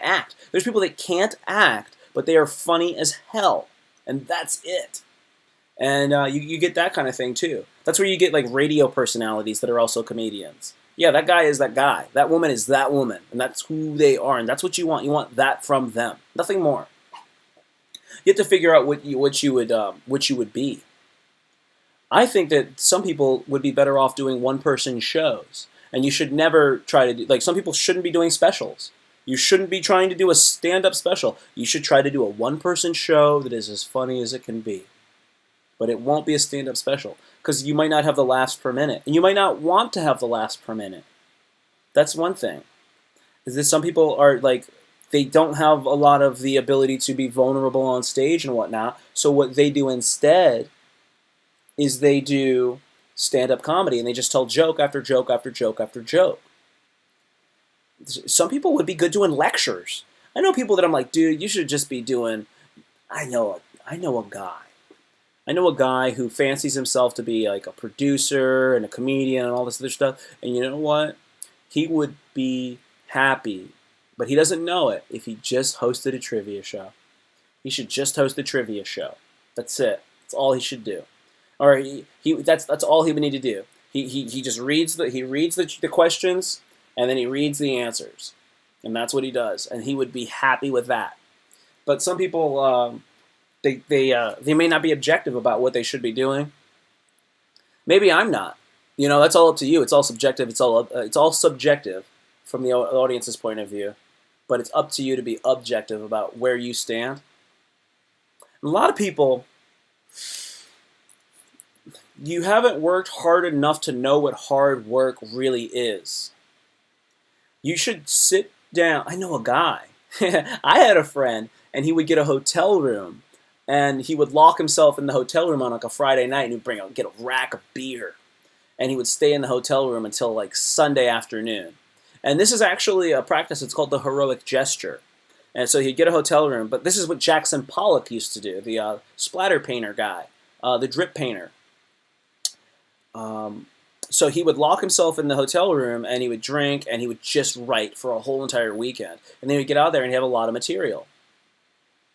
act. There's people that can't act, but they are funny as hell, and that's it. And you get that kind of thing too. That's where you get like radio personalities that are also comedians. Yeah, that guy is that guy. That woman is that woman, and that's who they are, and that's what you want. You want that from them, nothing more. You have to figure out what you would be. I think that some people would be better off doing one-person shows. And you should never try to do, like, some people shouldn't be doing specials. You shouldn't be trying to do a stand-up special. You should try to do a one-person show that is as funny as it can be. But it won't be a stand-up special, because you might not have the laughs per minute. And you might not want to have the laughs per minute. That's one thing. Is that some people are, like, they don't have a lot of the ability to be vulnerable on stage and whatnot. So what they do instead is they do stand-up comedy, and they just tell joke after joke after joke after joke. Some people would be good doing lectures. I know people that I'm like, dude, you should just be doing. I know a guy. I know a guy who fancies himself to be like a producer and a comedian and all this other stuff. And you know what? He would be happy, but he doesn't know it if he just hosted a trivia show. He should just host a trivia show. That's it. That's all he should do. Or that's all he would need to do. He just reads the questions, and then he reads the answers, and that's what he does, and he would be happy with that. But some people they may not be objective about what they should be doing. Maybe I'm not. That's all up to you. It's all subjective. It's all subjective from the audience's point of view, but it's up to you to be objective about where you stand. A lot of people. You haven't worked hard enough to know what hard work really is. You should sit down. I know a guy. I had a friend, and he would get a hotel room, and he would lock himself in the hotel room on like a Friday night, and he'd get a rack of beer, and he would stay in the hotel room until like Sunday afternoon. And this is actually a practice. It's called the heroic gesture. And so he'd get a hotel room, but this is what Jackson Pollock used to do, the splatter painter guy, the drip painter. So he would lock himself in the hotel room, and he would drink, and he would just write for a whole entire weekend. And then he'd get out there and he'd have a lot of material.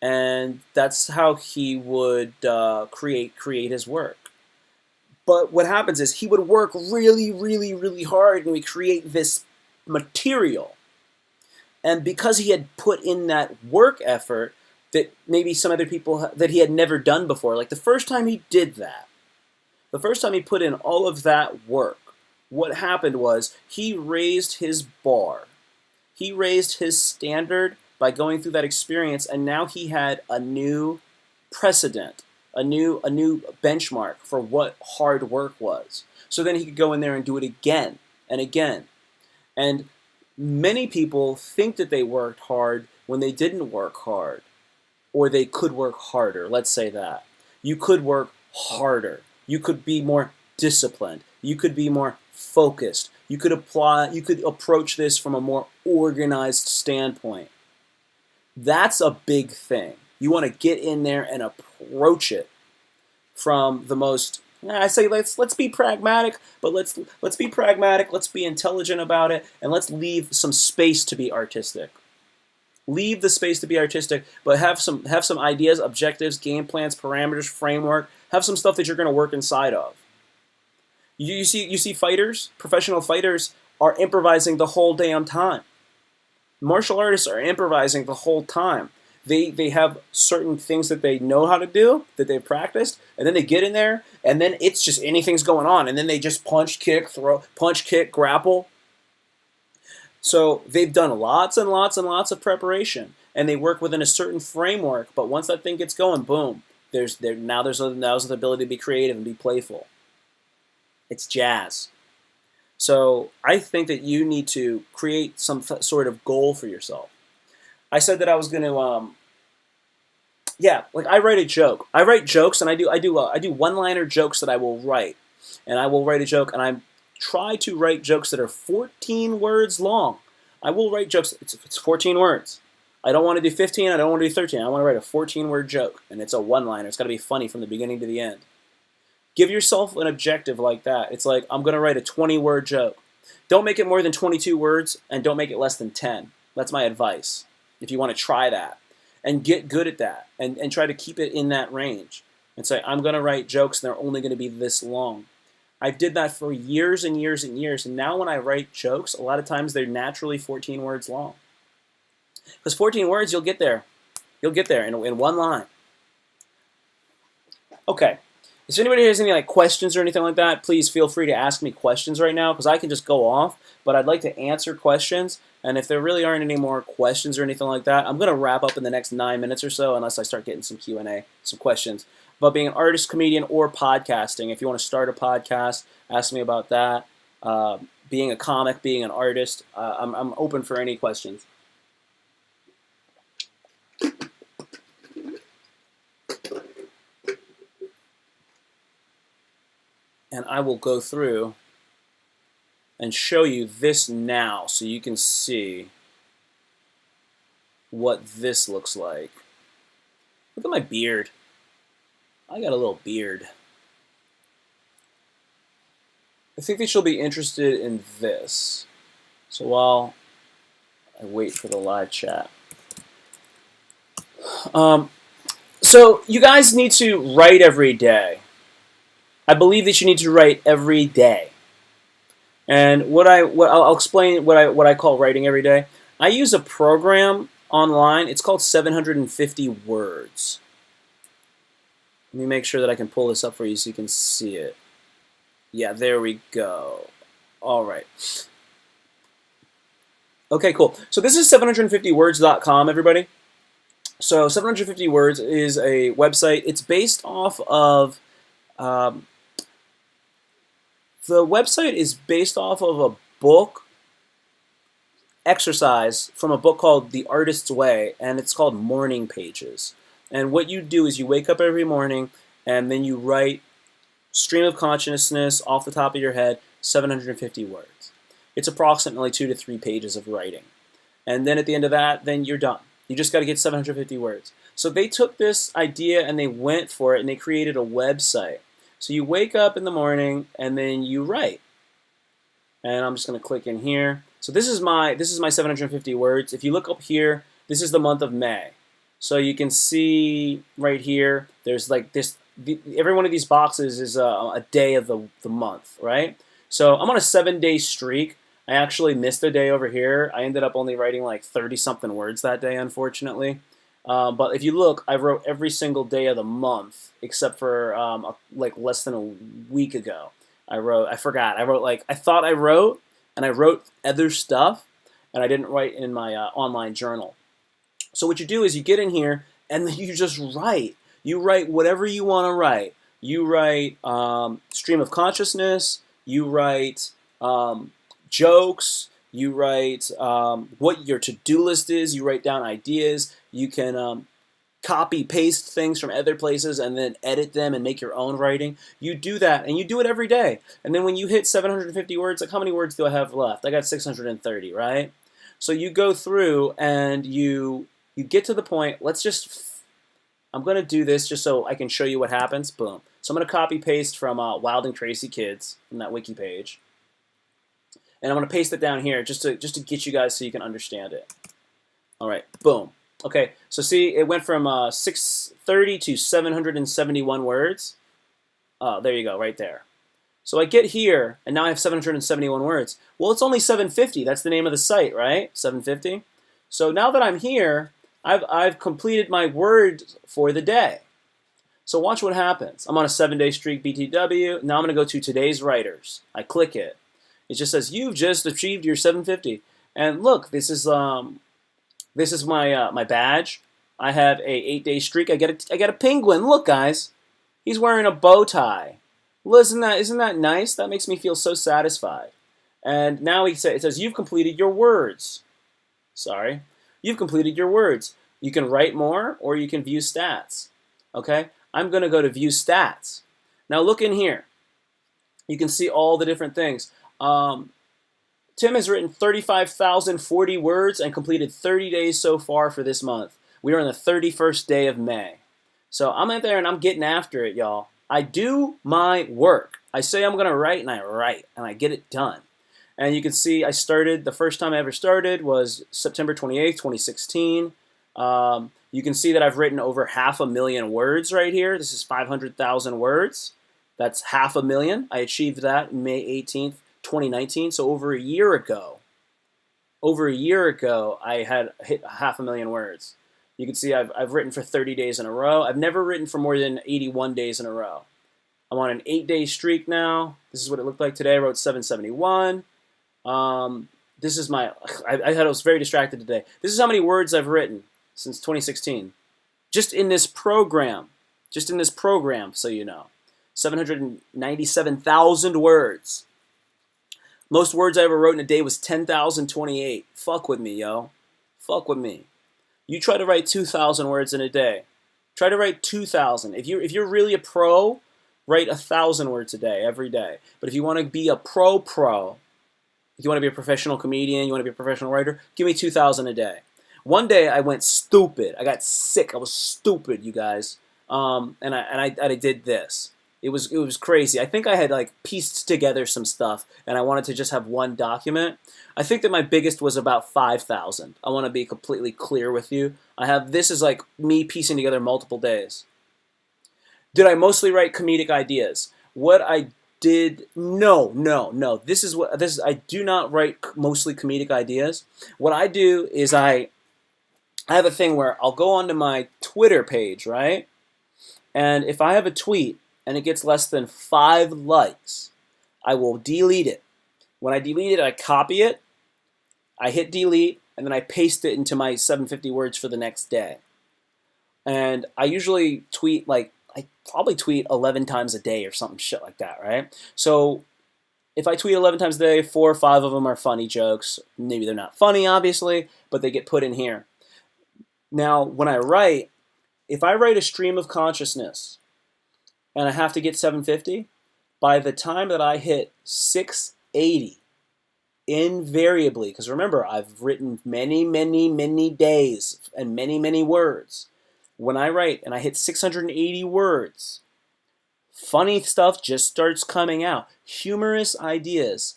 And that's how he would create his work. But what happens is he would work really, really, really hard, and we create this material. And because he had put in that work effort that maybe some other people that he had never done before, like the first time he did that, the first time he put in all of that work, what happened was he raised his bar. He raised his standard by going through that experience, and now he had a new precedent, a new benchmark for what hard work was. So then he could go in there and do it again and again. And many people think that they worked hard when they didn't work hard, or they could work harder. Let's say that. You could work harder. You could be more disciplined. You could be more focused. You could approach this from a more organized standpoint. That's a big thing. You want to get in there and approach it from the most. I say let's be pragmatic, but let's be pragmatic. Let's be intelligent about it, and let's leave some space to be artistic. Leave the space to be artistic, but have some ideas, objectives, game plans, parameters, framework. Have some stuff that you're going to work inside of. You see fighters, professional fighters are improvising the whole damn time. Martial artists are improvising the whole time. They have certain things that they know how to do, that they've practiced, and then they get in there, and then it's just anything's going on, and then they just punch, kick, throw, punch, kick, grapple. So they've done lots and lots and lots of preparation, and they work within a certain framework. But once that thing gets going, boom! There's the ability to be creative and be playful. It's jazz. So I think that you need to create some sort of goal for yourself. I said that I was going to, like I write a joke. I write jokes, and I do one-liner jokes that I will write, and I will write a joke, and I try to write jokes that are 14 words long. I will write jokes. It's 14 words. I don't want to do 15. I don't want to do 13. I want to write a 14-word joke, and it's a one-liner. It's got to be funny from the beginning to the end. Give yourself an objective like that. It's like, I'm going to write a 20-word joke. Don't make it more than 22 words, and don't make it less than 10. That's my advice, if you want to try that. And get good at that, and try to keep it in that range. And say, I'm going to write jokes, and they're only going to be this long. I did that for years and years and years, and now when I write jokes, a lot of times they're naturally 14 words long. Because 14 words, you'll get there. You'll get there in one line. Okay. If anybody has any questions or anything like that, please feel free to ask me questions right now, because I can just go off, but I'd like to answer questions. And if there really aren't any more questions or anything like that, I'm going to wrap up in the next 9 minutes or so, unless I start getting some Q&A, some questions about being an artist, comedian, or podcasting. If you want to start a podcast, ask me about that. Being a comic, being an artist, I'm open for any questions. And I will go through and show you this now so you can see what this looks like. Look at my beard. I got a little beard. I think that you'll be interested in this. So while I wait for the live chat. So you guys need to write every day. I believe that you need to write every day. And I'll explain what I call writing every day. I use a program online. It's called 750 Words. Let me make sure that I can pull this up for you so you can see it. Yeah, there we go. All right. Okay, cool. So this is 750words.com, everybody. So 750 Words is a website. It's based off of... the website is based off of a book exercise from a book called The Artist's Way, and it's called Morning Pages. And what you do is you wake up every morning, and then you write stream of consciousness off the top of your head, 750 words. It's approximately 2 to 3 pages of writing. And then at the end of that, then you're done. You just got to get 750 words. So they took this idea and they went for it, and they created a website. So you wake up in the morning and then you write. And I'm just going to click in here. So this is my 750 words. If you look up here, this is the month of May. So you can see right here, there's like this, every one of these boxes is a day of the month, right? So I'm on a 7-day streak. I actually missed a day over here. I ended up only writing like 30-something words that day, unfortunately. But if you look, I wrote every single day of the month except for like less than a week ago. I thought I wrote, and I wrote other stuff, and I didn't write in my online journal. So what you do is you get in here, and you just write. You write whatever you want to write. You write stream of consciousness. You write jokes. You write what your to-do list is. You write down ideas. You can copy, paste things from other places and then edit them and make your own writing. You do that, and you do it every day. And then when you hit 750 words, like how many words do I have left? I got 630, right? So you go through and you get to the point, I'm going to do this just so I can show you what happens. Boom. So I'm going to copy paste from Wild and Crazy Kids from that wiki page. And I'm going to paste it down here just to get you guys so you can understand it. All right, boom. Okay, so see, it went from 630 to 771 words. There you go, right there. So I get here, and now I have 771 words. Well, it's only 750. That's the name of the site, right? 750. So now that I'm here, I've completed my words for the day. So watch what happens. I'm on a 7-day streak, BTW. Now I'm going to go to today's writers. I click it. It just says you've just achieved your 750. And look, this is my my badge. I have a 8-day streak. I get a penguin. Look, guys, he's wearing a bow tie. Well, isn't that nice? That makes me feel so satisfied. And now it says you've completed your words. Sorry, you've completed your words. You can write more, or you can view stats. Okay, I'm going to go to view stats. Now look in here. You can see all the different things. Tim has written 35,040 words and completed 30 days so far for this month. We are on the 31st day of May. So I'm out there and I'm getting after it, y'all. I do my work. I say I'm going to write, and I get it done. And you can see I started, the first time I ever started was September 28th, 2016. You can see that I've written over 500,000 words right here. This is 500,000 words. That's 500,000. I achieved that May 18th, 2019. So over a year ago, I had hit 500,000 words. You can see I've written for 30 days in a row. I've never written for more than 81 days in a row. I'm on an 8-day streak now. This is what it looked like today. I wrote 771. This is my, I was very distracted today. This is how many words I've written since 2016. Just in this program, so you know. 797,000 words. Most words I ever wrote in a day was 10,028. Fuck with me, yo. Fuck with me. You try to write 2,000 words in a day. Try to write 2,000. If you're really a pro, write 1,000 words a day, every day. But if you want to be a pro, if you want to be a professional comedian, you want to be a professional writer, give me 2,000 a day. One day I went stupid. I got sick. I was stupid, you guys. And I did this. It was crazy. I think I had like pieced together some stuff, and I wanted to just have one document. I think that my biggest was about 5,000. I want to be completely clear with you. This is like me piecing together multiple days. Did I mostly write comedic ideas? What I did, no. I do not write mostly comedic ideas. What I do is I have a thing where I'll go onto my Twitter page, right? And if I have a tweet and it gets less than 5 likes, I will delete it. When I delete it, I copy it, I hit delete, and then I paste it into my 750 words for the next day. And I usually tweet, I probably tweet 11 times a day or something shit like that, right? So if I tweet 11 times a day, 4 or 5 of them are funny jokes. Maybe they're not funny, obviously, but they get put in here. Now, when I write, if I write a stream of consciousness and I have to get 750, by the time that I hit 680, invariably, because remember, I've written many days and many words. When I write and I hit 680 words, funny stuff just starts coming out. Humorous ideas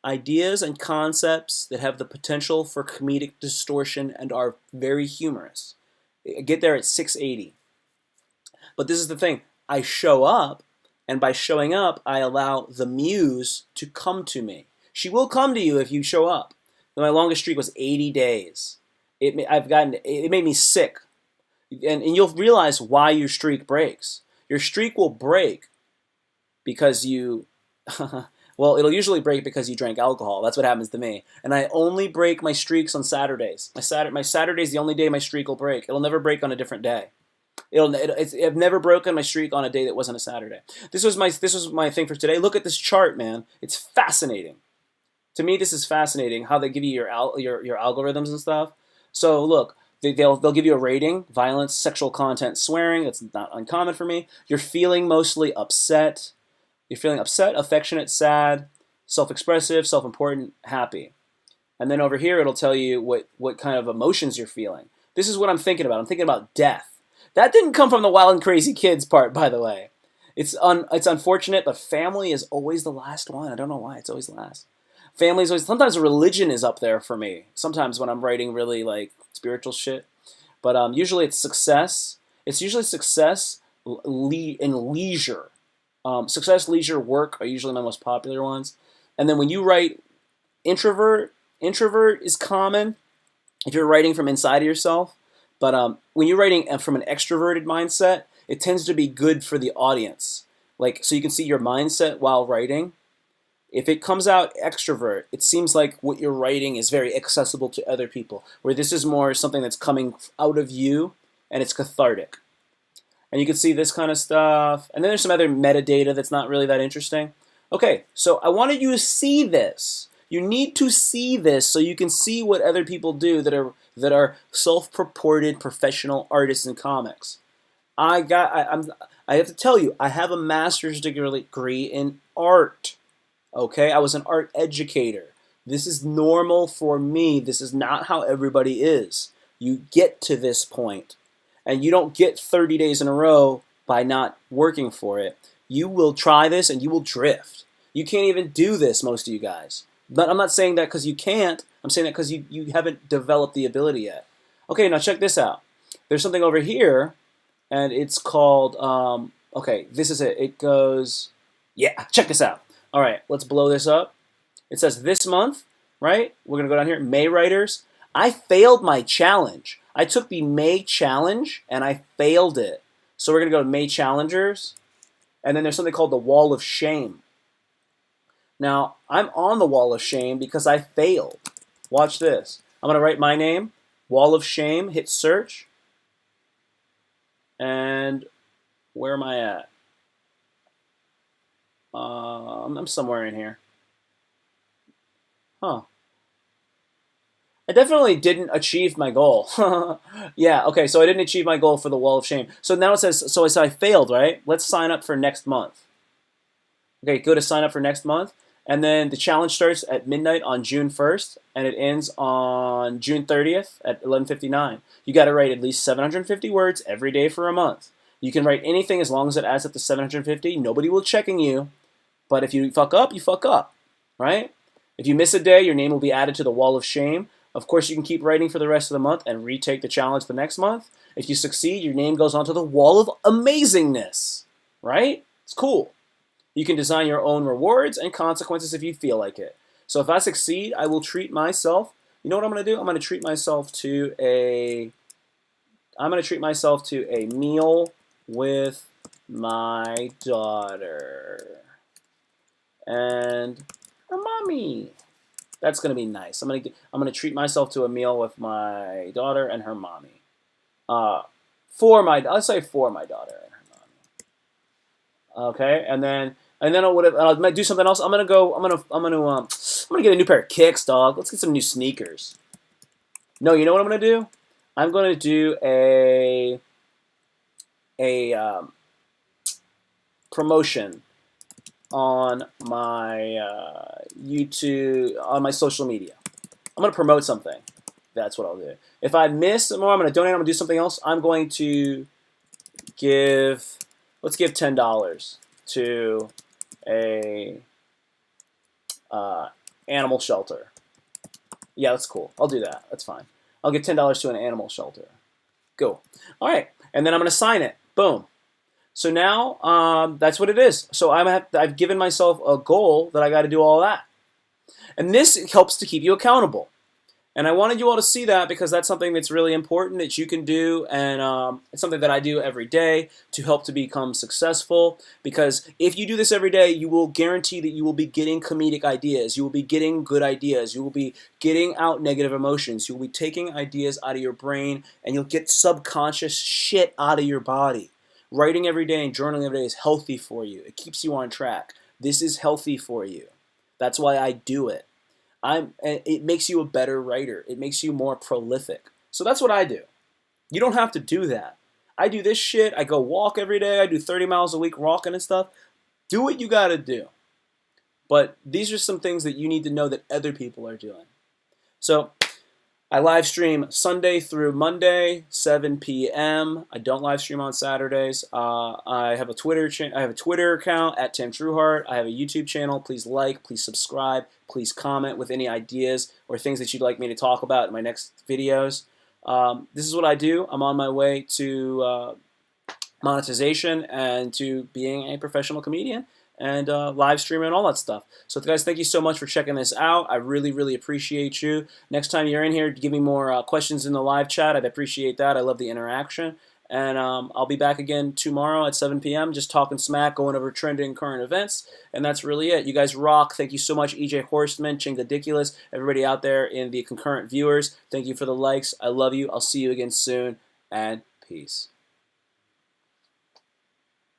and concepts that have the potential for comedic distortion and are very humorous. I get there at 680. But this is the thing. I show up, and by showing up, I allow the muse to come to me. She will come to you if you show up. My longest streak was 80 days. It made me sick. And you'll realize why your streak breaks. Your streak will break because you... well, it'll usually break because you drank alcohol. That's what happens to me. And I only break my streaks on Saturdays. My Saturday is the only day my streak will break. It'll never break on a different day. I've never broken my streak on a day that wasn't a Saturday. This was my thing for today. Look at this chart, man. It's fascinating. To me, this is fascinating how they give you your algorithms and stuff. So look, they'll give you a rating: violence, sexual content, swearing. That's not uncommon for me. You're feeling mostly upset. You're feeling upset, affectionate, sad, self-expressive, self-important, happy. And then over here, it'll tell you what kind of emotions you're feeling. This is what I'm thinking about. I'm thinking about death. That didn't come from the wild and crazy kids part, by the way. It's unfortunate, but family is always the last one. I don't know why. It's always last. Family is always... Sometimes religion is up there for me. Sometimes when I'm writing really, spiritual shit. But usually it's success. It's usually success and leisure. Success, leisure, work are usually my most popular ones. And then when you write introvert is common if you're writing from inside of yourself. But when you're writing from an extroverted mindset, it tends to be good for the audience. Like, so you can see your mindset while writing. If it comes out extrovert, it seems like what you're writing is very accessible to other people, where this is more something that's coming out of you and it's cathartic. And you can see this kind of stuff. And then there's some other metadata that's not really that interesting. Okay, so I wanted you to see this. You need to see this so you can see what other people do that are self-purported professional artists in comics. I have to tell you, I have a master's degree in art. Okay, I was an art educator. This is normal for me. This is not how everybody is. You get to this point, and you don't get 30 days in a row by not working for it. You will try this, and you will drift. You can't even do this, most of you guys. But I'm not saying that because you can't. I'm saying that because you haven't developed the ability yet. Okay, now check this out. There's something over here, and it's called, okay, this is it. It goes, yeah, check this out. All right, let's blow this up. It says this month, right? We're going to go down here, May writers. I failed my challenge. I took the May challenge, and I failed it. So we're going to go to May challengers, and then there's something called the Wall of Shame. Now, I'm on the Wall of Shame because I failed. Watch this. I'm going to write my name, Wall of Shame, hit search, and where am I at? I'm somewhere in here. Huh. I definitely didn't achieve my goal. Yeah, okay, so I didn't achieve my goal for the Wall of Shame. So now it says, so I failed, right? Let's sign up for next month. Okay, go to sign up for next month. And then the challenge starts at midnight on June 1st, and it ends on June 30th at 11:59. You got to write at least 750 words every day for a month. You can write anything as long as it adds up to 750. Nobody will checking you. But if you fuck up, you fuck up, right? If you miss a day, your name will be added to the Wall of Shame. Of course, you can keep writing for the rest of the month and retake the challenge the next month. If you succeed, your name goes onto the Wall of Amazingness, right? It's cool. You can design your own rewards and consequences if you feel like it. So if I succeed, I will treat myself. You know what I'm going to do? I'm going to treat myself to a meal with my daughter and her mommy. That's gonna be nice. I'm gonna treat myself to a meal with my daughter and her mommy. I'll say for my daughter and her mommy. Okay, and then I might do something else. I'm gonna get a new pair of kicks, dog. Let's get some new sneakers. No, you know what I'm gonna do? I'm gonna do a promotion on my YouTube, on my social media. I'm going to promote something. That's what I'll do. If I miss more, I'm going to donate. I'm going to do something else. I'm going to let's give $10 to a animal shelter. Yeah, that's cool. I'll do that. That's fine. I'll give $10 to an animal shelter. Go. All right. And then I'm going to sign it. Boom. So now that's what it is. So I've given myself a goal that I got to do all that. And this helps to keep you accountable. And I wanted you all to see that because that's something that's really important that you can do. And it's something that I do every day to help to become successful. Because if you do this every day, you will guarantee that you will be getting comedic ideas. You will be getting good ideas. You will be getting out negative emotions. You will be taking ideas out of your brain. And you'll get subconscious shit out of your body. Writing every day and journaling every day is healthy for you. It keeps you on track. This is healthy for you. That's why I do it. It makes you a better writer. It makes you more prolific. So that's what I do. You don't have to do that. I do this shit. I go walk every day. I do 30 miles a week walking and stuff. Do what you got to do. But these are some things that you need to know that other people are doing. So I live stream Sunday through Monday, 7 p.m. I don't live stream on Saturdays. I have a Twitter account at Tim Trueheart. I have a YouTube channel. Please like, please subscribe, please comment with any ideas or things that you'd like me to talk about in my next videos. This is what I do. I'm on my way to monetization and to being a professional comedian and live streaming and all that stuff. So guys, thank you so much for checking this out. I really, really appreciate you. Next time you're in here, give me more questions in the live chat. I'd appreciate that. I love the interaction. And I'll be back again tomorrow at 7 p.m. just talking smack, going over trending current events. And that's really it. You guys rock. Thank you so much, EJ Horstman, Chingadiculous, everybody out there in the concurrent viewers. Thank you for the likes. I love you. I'll see you again soon. And peace.